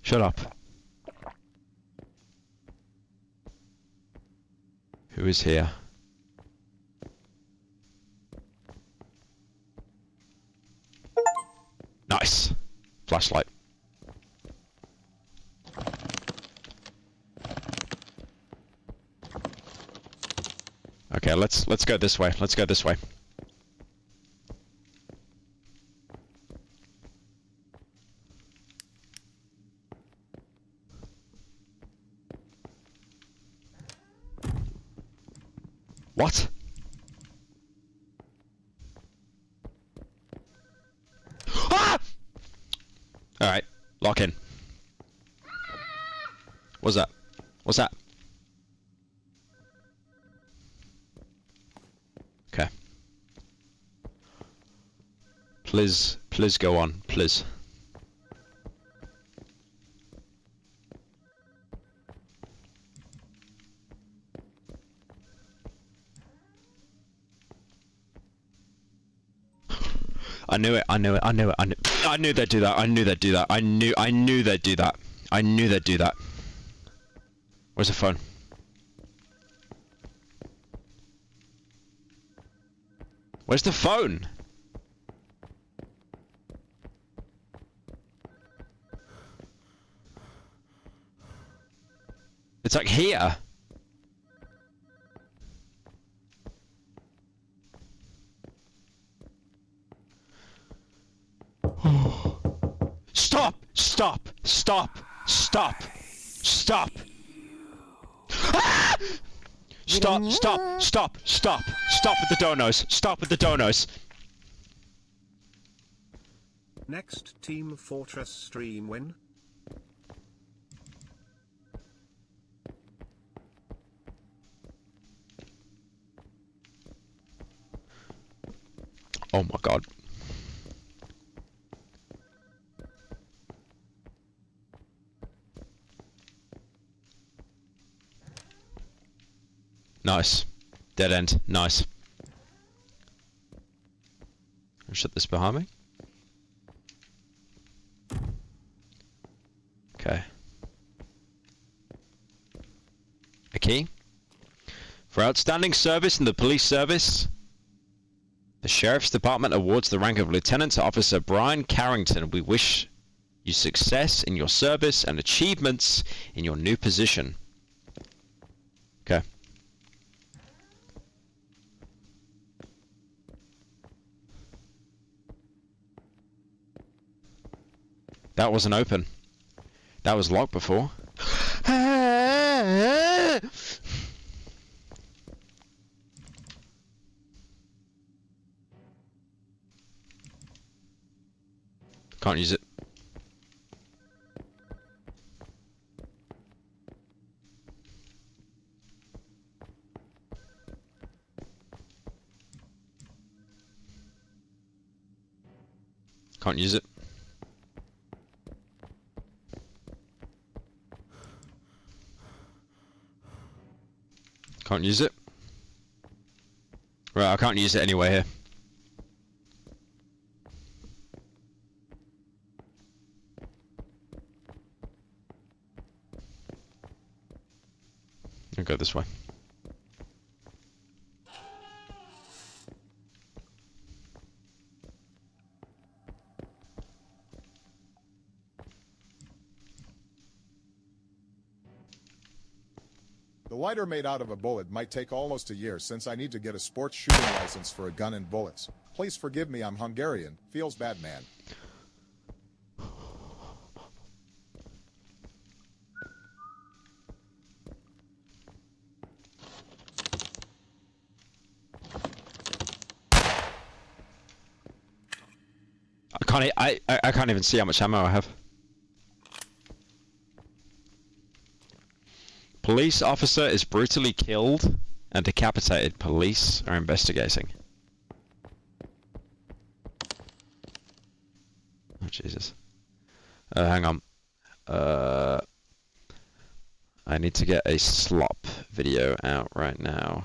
Shut up. Who is here? Nice. Flashlight. Okay, let's go this way. Let's go this way. What? Ah! Alright, lock in. What's that? What's that? Okay. Please go on, please. I knew they'd do that. I knew they'd do that. I knew they'd do that. I knew they'd do that. Where's the phone? Where's the phone? It's like here. Stop! Stop! Stop! Stop! Stop! Ah! Stop! Stop! Stop! Stop! Stop with the donos! Stop with the donos! Next Team Fortress stream win. Oh my god. Nice. Dead end. Nice. I'll shut this behind me. Okay. A key. For outstanding service in the police service, the Sheriff's Department awards the rank of Lieutenant to Officer Brian Carrington. We wish you success in your service and achievements in your new position. Okay. That wasn't open. That was locked before. Can't use it. Can't use it. Can't use it. Right, I can't use it anywhere here. I'll go this way. The lighter made out of a bullet might take almost a year since I need to get a sports shooting license for a gun and bullets. Please forgive me, I'm Hungarian. Feels bad, man. I can't even see how much ammo I have. Police officer is brutally killed and decapitated. Police are investigating. Oh Jesus. Hang on. I need to get a slop video out right now.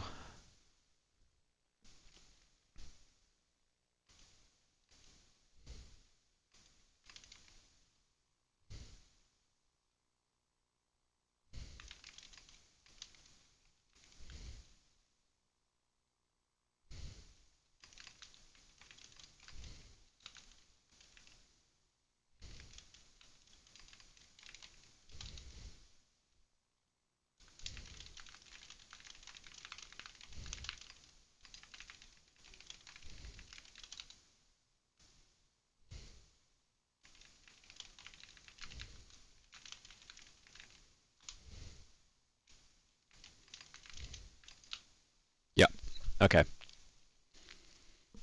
Okay.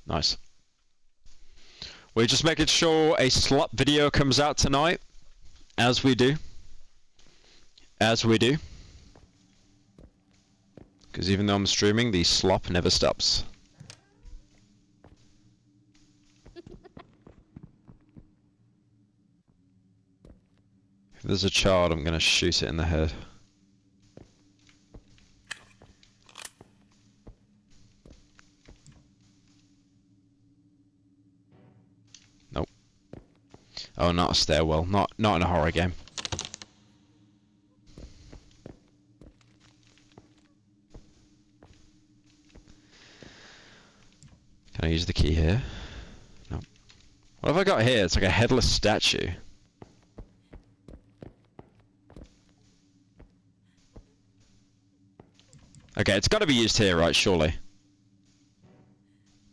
Nice. We're just making sure a slop video comes out tonight. As we do. As we do. Because even though I'm streaming, the slop never stops. If there's a child, I'm gonna shoot it in the head. Oh, not a stairwell. Not in a horror game. Can I use the key here? No. What have I got here? It's like a headless statue. Okay, it's got to be used here, right? Surely.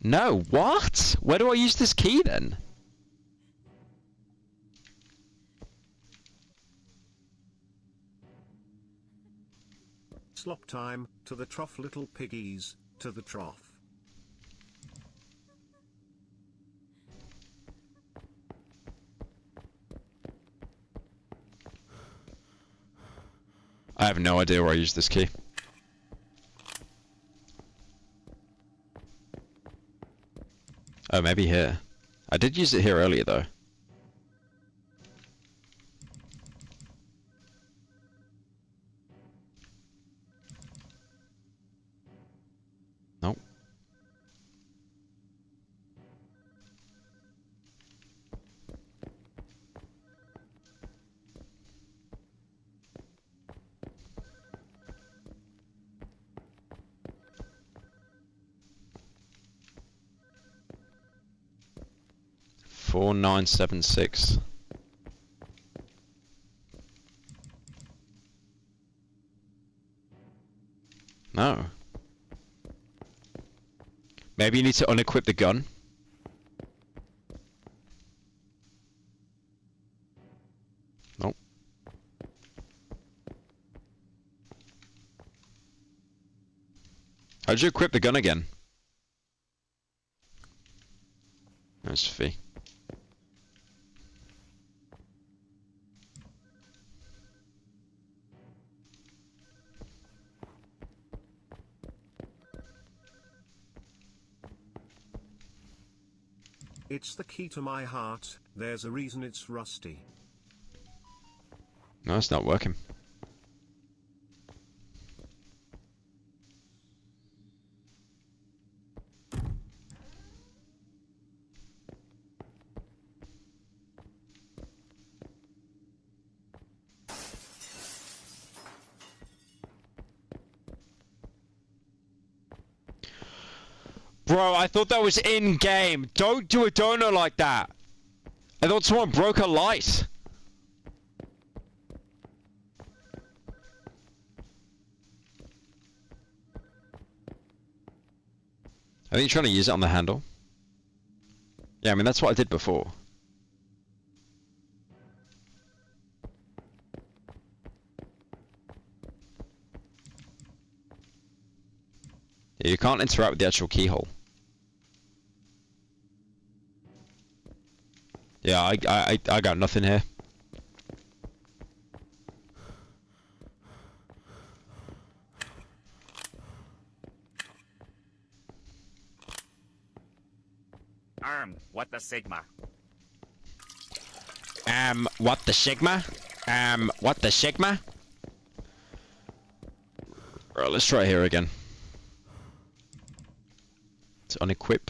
No, what? Where do I use this key then? Slop time, to the trough little piggies, to the trough. I have no idea where I use this key. Oh, maybe here. I did use it here earlier though. Nope. Four 976. No. Maybe you need to unequip the gun. Nope. How'd you equip the gun again? That's fee. It's the key to my heart, there's a reason it's rusty. No, it's not working. Bro, I thought that was in-game. Don't do a donut like that. I thought someone broke a light. Are you trying to use it on the handle? Yeah, I mean, that's what I did before. Yeah, you can't interact with the actual keyhole. Yeah, I got nothing here. What the Sigma? What the Sigma? What the Sigma? Right, let's try here again. Let's unequip.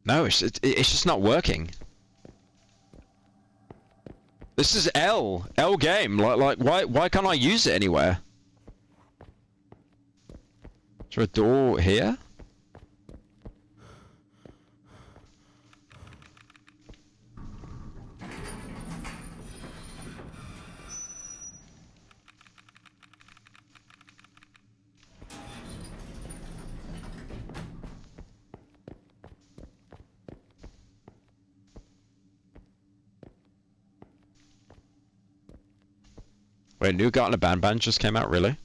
No, it's just not working. This is L game. Like why can't I use it anywhere? Is there a door here? Wait, New Gartner Band just came out, really?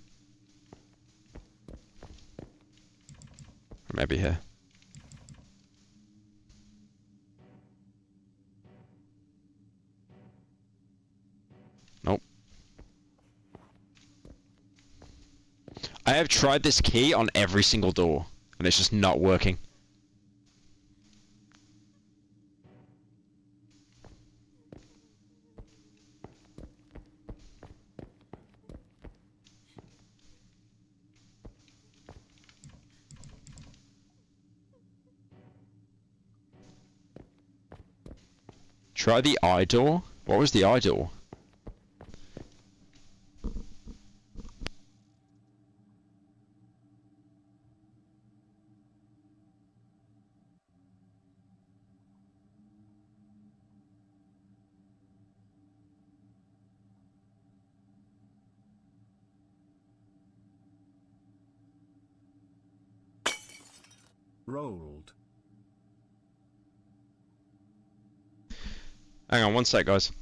Or maybe here. Nope. I have tried this key on every single door, and it's just not working. Try the eye door? What was the eye door? Rolled. Hang on one sec, guys.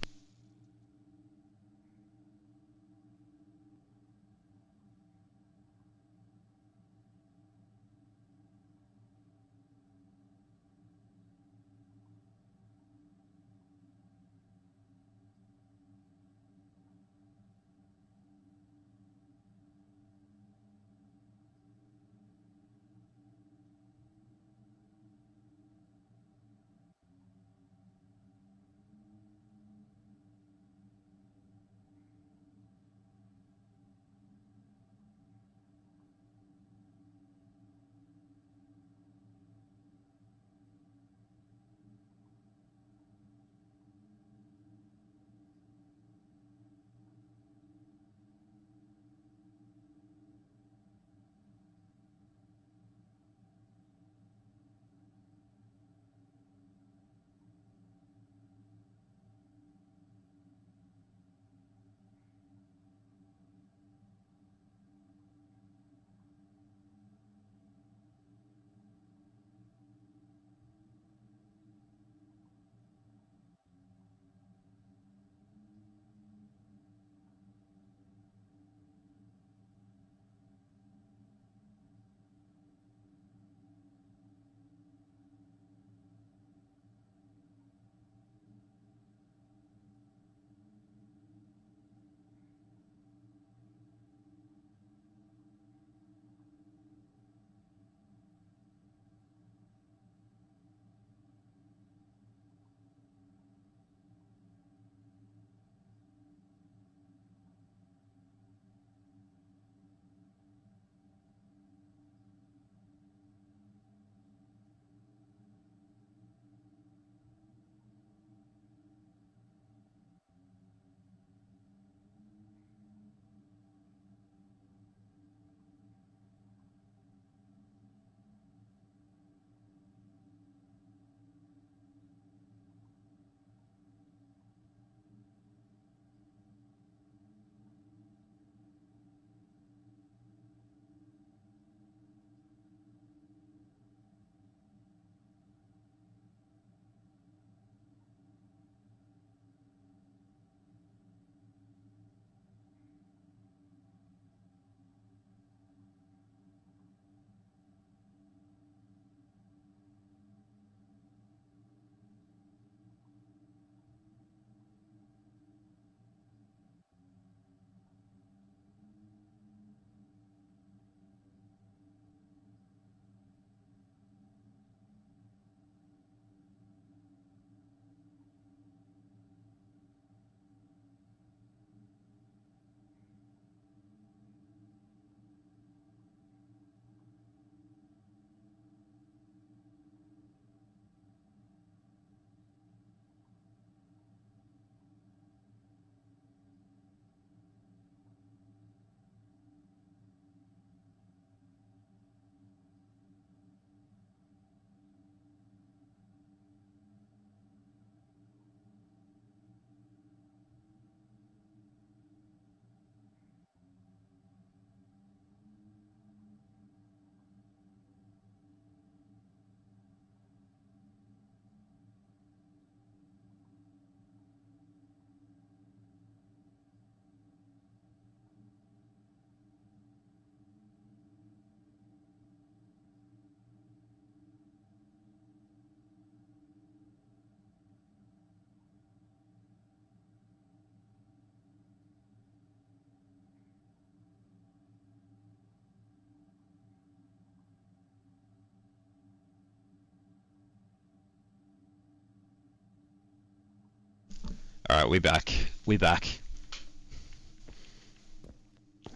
Alright, we back. We back.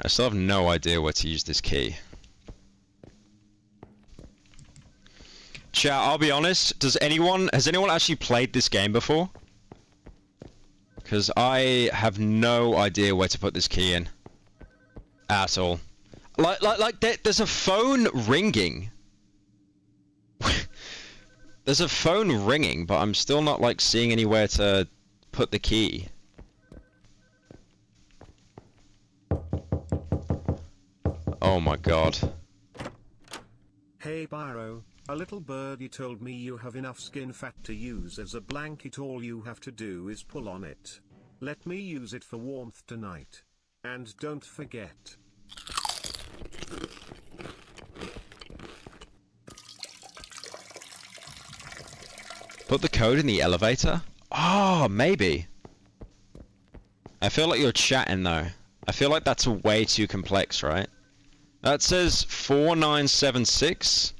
I still have no idea where to use this key. Chat, I'll be honest, has anyone actually played this game before? Because I have no idea where to put this key in. At all. Like there's a phone ringing. There's a phone ringing, but I'm still not like seeing anywhere to put the key. Oh my god. Hey Pyro, a little birdie told me you have enough skin fat to use as a blanket. All you have to do is pull on it. Let me use it for warmth tonight. And don't forget. Put the code in the elevator? Oh, maybe. I feel like you're chatting though. I feel like that's way too complex, right? That says 4976.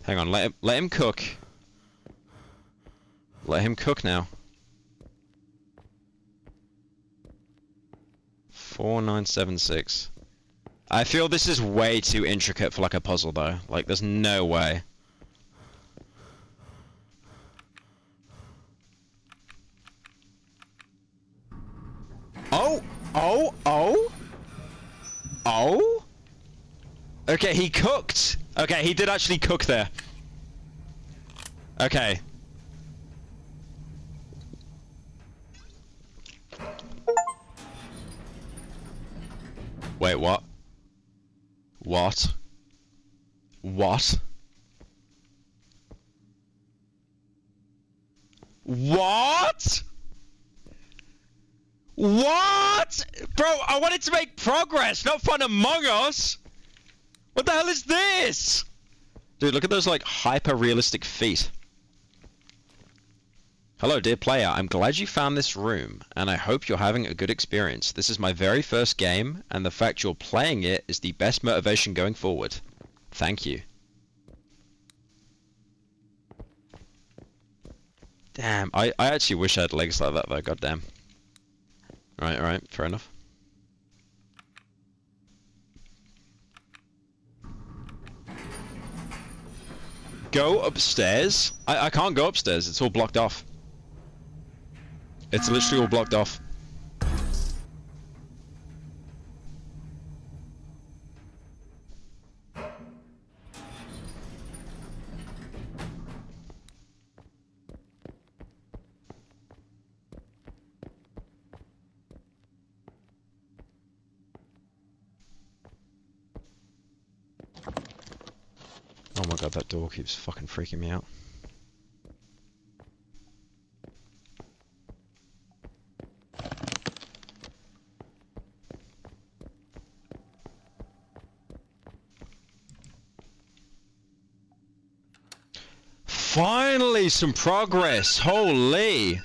Hang on, let him cook. Let him cook now. 4976. I feel this is way too intricate for like a puzzle though. Like there's no way. Oh! Oh! Oh! Oh? Okay, he cooked! Okay, he did actually cook there. Okay. Wait, what? What? What? What? What? Bro, I wanted to make progress, not find Among Us! What the hell is this? Dude, look at those like hyper-realistic feet. Hello, dear player. I'm glad you found this room, and I hope you're having a good experience. This is my very first game, and the fact you're playing it is the best motivation going forward. Thank you. Damn, I actually wish I had legs like that though, goddamn. Alright, fair enough. Go upstairs? I can't go upstairs, it's all blocked off. It's literally all blocked off. Oh my god, that door keeps fucking freaking me out. Finally, some progress! Holy!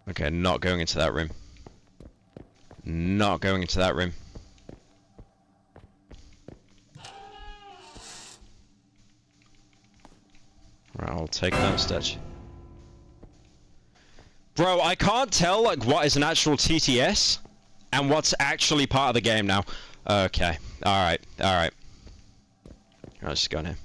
Okay, not going into that room. Not going into that room. Right, I'll take that instead. Bro, I can't tell like what is an actual TTS and what's actually part of the game now. Okay, alright. Alright, let's just go in here.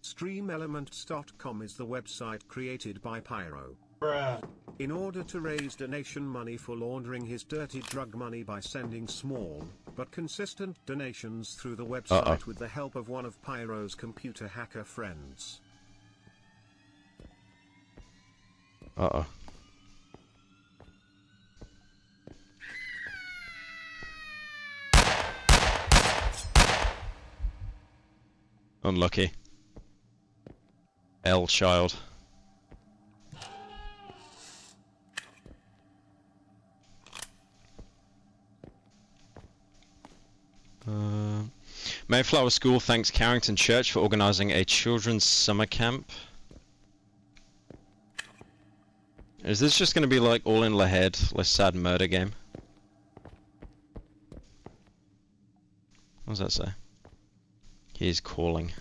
StreamElements.com is the website created by Pyro. Bruh. In order to raise donation money for laundering his dirty drug money by sending small, but consistent donations through the website with the help of one of Pyro's computer hacker friends. Uh-oh. Unlucky. L child. Mayflower School thanks Carrington Church for organising a children's summer camp. Is this just going to be like All in Lahead, less sad murder game? What does that say? He's calling.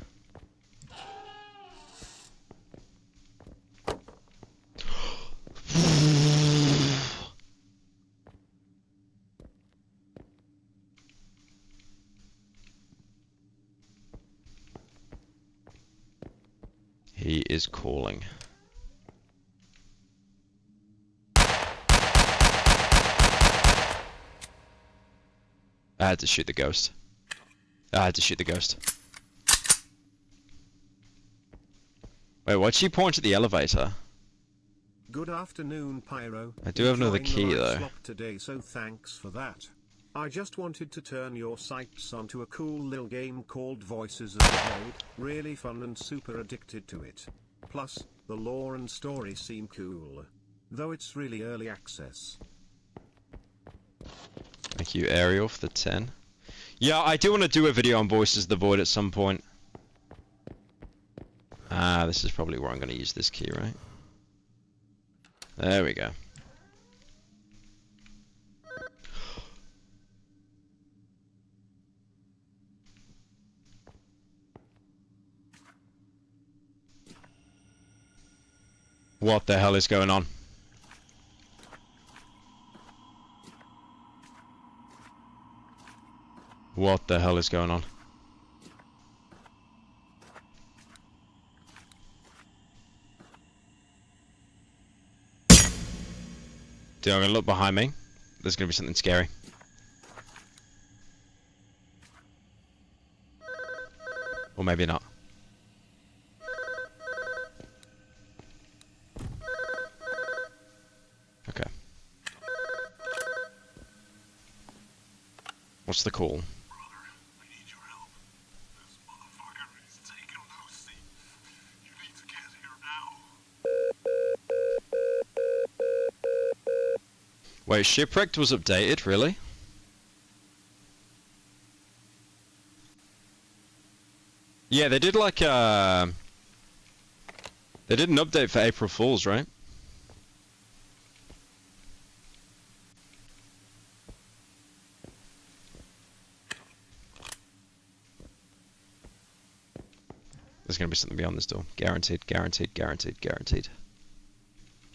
He is calling. I had to shoot the ghost. I had to shoot the ghost. Wait, why'd she point at the elevator? Good afternoon, Pyro. I do have another key, though. Slop today, so thanks for that. I just wanted to turn your sights onto a cool little game called Voices of the Void. Really fun and super addicted to it. Plus, the lore and story seem cool. Though it's really early access. Thank you, Ariel, for the 10. Yeah, I do want to do a video on Voices of the Void at some point. Ah, this is probably where I'm going to use this key, right? There we go. What the hell is going on? What the hell is going on? Dude, I'm gonna look behind me. There's gonna be something scary. Or maybe not. Okay. What's the call? Wait, Shipwrecked was updated, really? Yeah, they did like they did an update for April Fools, right? There's gonna be something beyond this door. Guaranteed, guaranteed, guaranteed, guaranteed.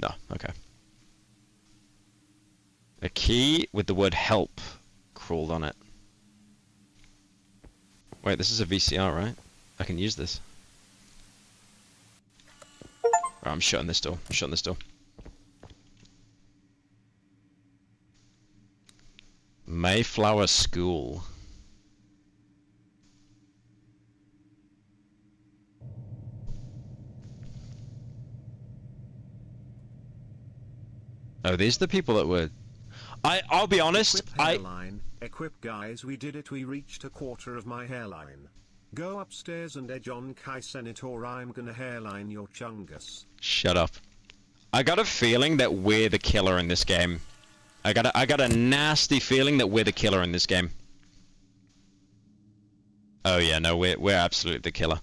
No, okay. A key with the word help crawled on it. Wait, this is a VCR, right? I can use this. Right, I'm shutting this door. I'm shutting this door. Mayflower School. Oh, these are the people that were... I'll be honest, Equip guys, we did it. We reached a quarter of my hairline. Go upstairs and edge on Kai Senate or I'm gonna hairline your chungus. Shut up. I got a feeling that we're the killer in this game. I got a nasty feeling that we're the killer in this game. Oh yeah, no, we're absolutely the killer.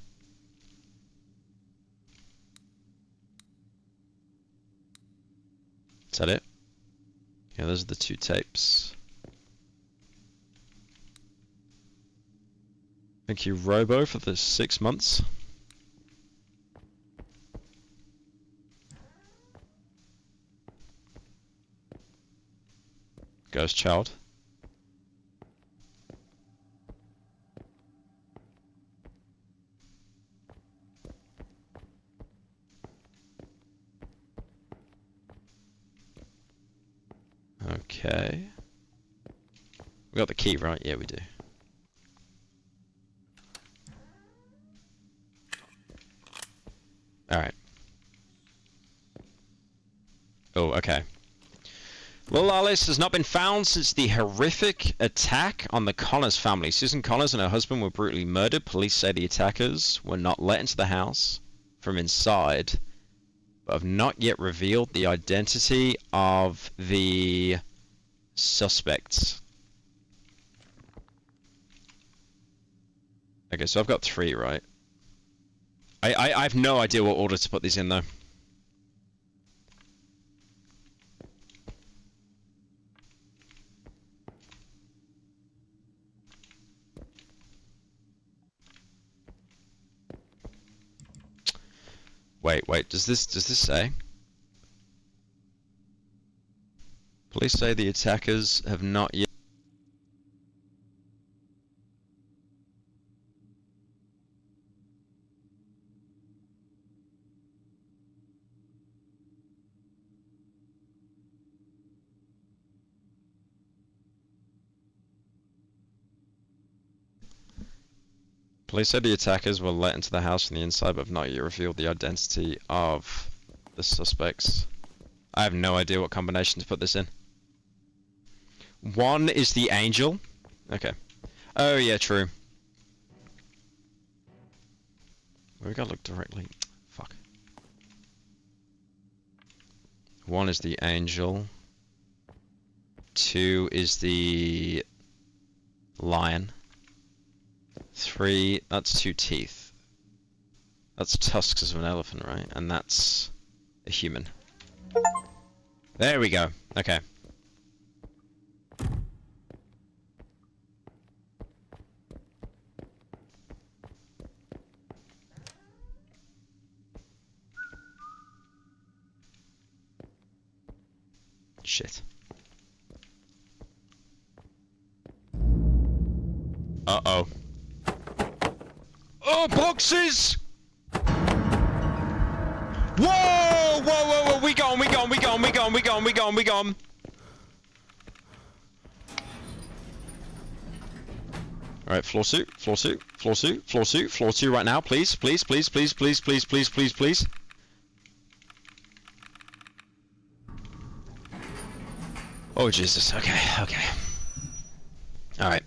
Is that it? Yeah, those are the 2 tapes. Thank you, Robo, for the 6 months. Ghost Child. Okay. We got the key, right? Yeah, we do. Alright. Oh, okay. Little Alice has not been found since the horrific attack on the Connors family. Susan Connors and her husband were brutally murdered. Police say the attackers were not let into the house from inside, but have not yet revealed the identity of the suspects. Okay, so I've got 3, right? I have no idea what order to put these in, though. Wait, does this say? Police say the attackers have not yet. Police said the attackers were let into the house from the inside, but have not yet revealed the identity of the suspects. I have no idea what combination to put this in. 1 is the angel. Okay. Oh yeah, true. We gotta look directly. Fuck. 1 is the angel. 2 is the lion. 3, that's 2 teeth. That's tusks of an elephant, right? And that's a human. There we go. Okay. Shit. Uh-oh. Oh, boxes! Whoa! We gone! Alright, floor suit right now, please. Oh, Jesus, okay. Alright.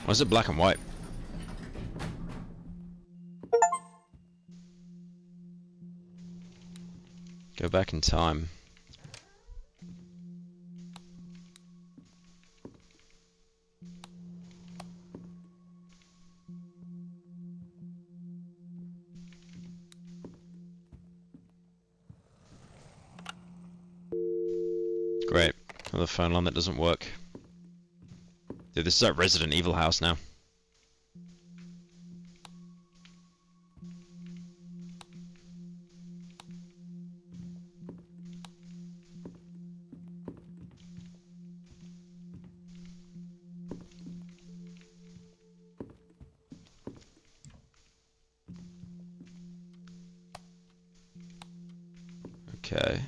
Why is it black and white? Go back in time. Great. Another phone line that doesn't work. Dude, this is our Resident Evil house now. Okay.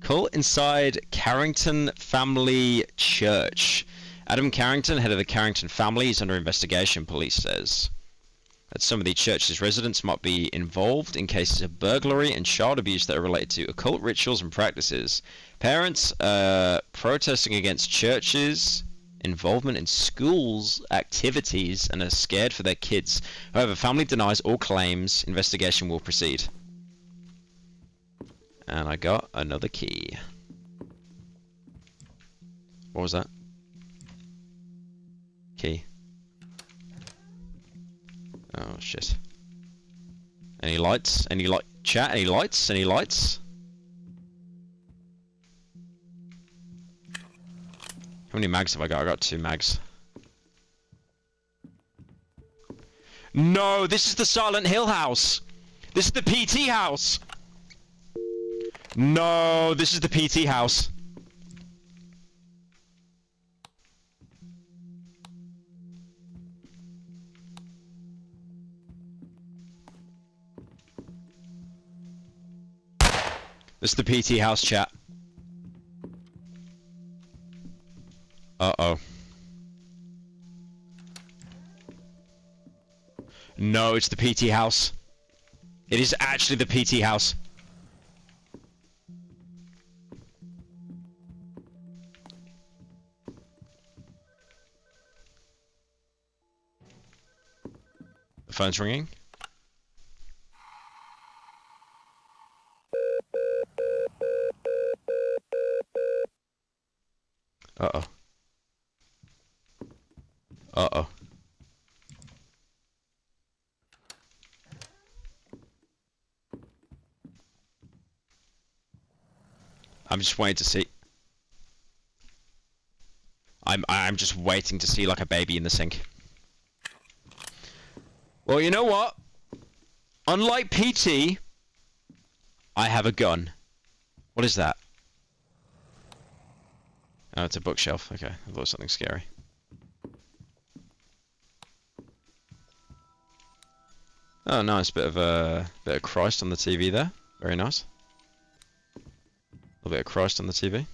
Cult inside Carrington Family Church. Adam Carrington, head of the Carrington family, is under investigation, police says. That some of the church's residents might be involved in cases of burglary and child abuse that are related to occult rituals and practices. Parents protesting against churches' involvement in schools' activities and are scared for their kids. However, family denies all claims. Investigation will proceed. And I got another key. What was that? Key. Oh shit. Any lights? Any light? Chat? Any lights? Any lights? How many mags have I got? I got 2 mags. No, this is the Silent Hill house. This is the PT house. No, this is the PT house. This is the PT house, chat. Uh-oh. No, it's the PT house. It is actually the PT house. The phone's ringing. Uh-oh. Uh-oh. I'm just waiting to see. I'm just waiting to see like a baby in the sink. Well, you know what? Unlike PT, I have a gun. What is that? Oh, it's a bookshelf. Okay, I thought it was something scary. Oh, nice bit of Christ on the TV there. Very nice. A little bit of Christ on the TV.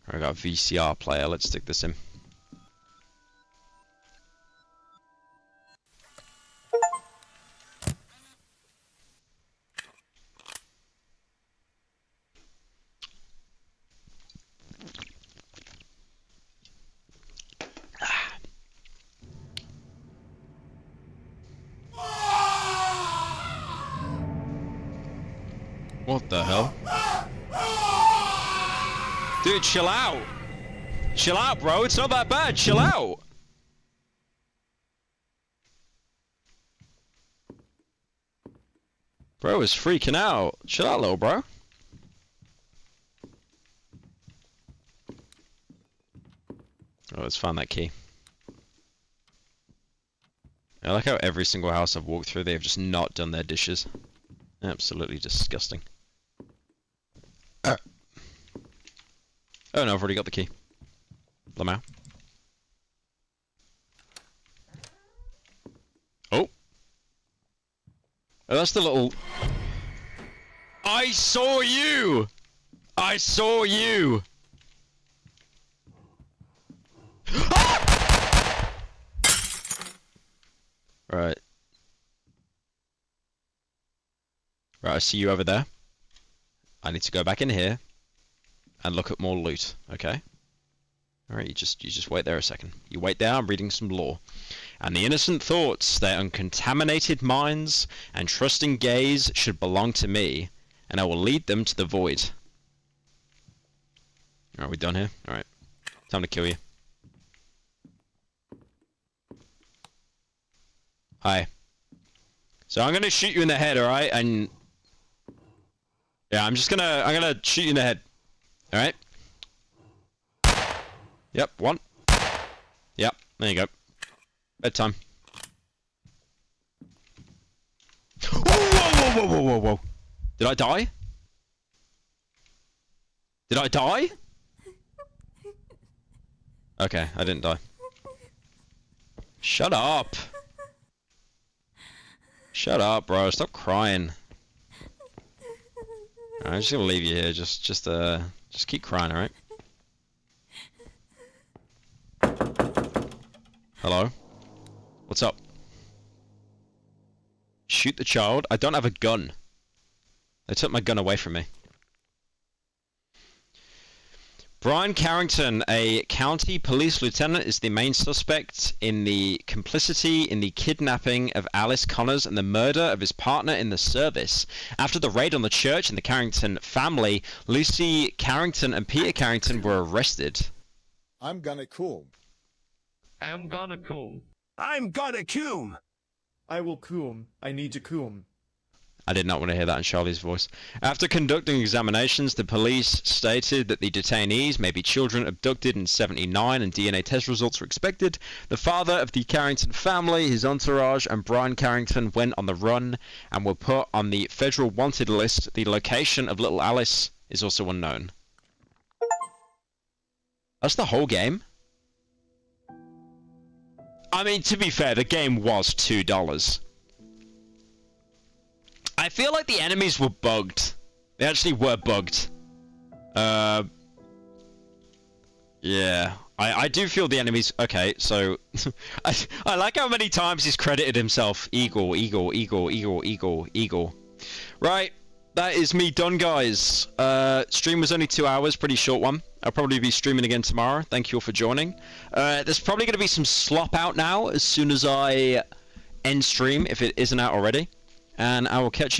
I got a VCR player. Let's stick this in. What the hell? Dude, chill out! Chill out, bro. It's not that bad. Chill out! Bro is freaking out. Chill out, little bro. Oh, let's find that key. I like how every single house I've walked through, they've just not done their dishes. Absolutely disgusting. Oh no, I've already got the key. Lamau. Oh. Oh, that's the little... I saw you! I saw you! Right. Right, I see you over there. I need to go back in here and look at more loot, okay? Alright, you just wait there a second. You wait there, I'm reading some lore. And the innocent thoughts, their uncontaminated minds and trusting gaze should belong to me, and I will lead them to the void. Alright, we done here? Alright. Time to kill you. Hi. So I'm gonna shoot you in the head, alright? And... yeah, I'm gonna shoot you in the head. Alright? Yep, one. Yep, there you go. Bedtime. Whoa, whoa, whoa, whoa, whoa, whoa. Did I die? Did I die? Okay, I didn't die. Shut up. Shut up, bro. Stop crying. I'm just gonna leave you here. Just keep crying, alright? Hello? What's up? Shoot the child? I don't have a gun. They took my gun away from me. Brian Carrington, a county police lieutenant, is the main suspect in the complicity in the kidnapping of Alice Connors and the murder of his partner in the service. After the raid on the church and the Carrington family, Lucy Carrington and Peter Carrington were arrested. I'm gonna cool. I'm gonna coom. I'm gonna coom. I will coom. I need to coom. I did not want to hear that in Charlie's voice. After conducting examinations, the police stated that the detainees may be children abducted in '79 and DNA test results were expected. The father of the Carrington family, his entourage, and Brian Carrington went on the run and were put on the federal wanted list. The location of little Alice is also unknown. That's the whole game? I mean, to be fair, the game was $2. I feel like the enemies were bugged. They actually were bugged. Yeah. I do feel the enemies... okay, so... I like how many times he's credited himself. Eagle, eagle, eagle, eagle, eagle, eagle. Right. That is me done, guys. Stream was only 2 hours. Pretty short one. I'll probably be streaming again tomorrow. Thank you all for joining. There's probably going to be some slop out now as soon as I end stream, if it isn't out already. And I will catch you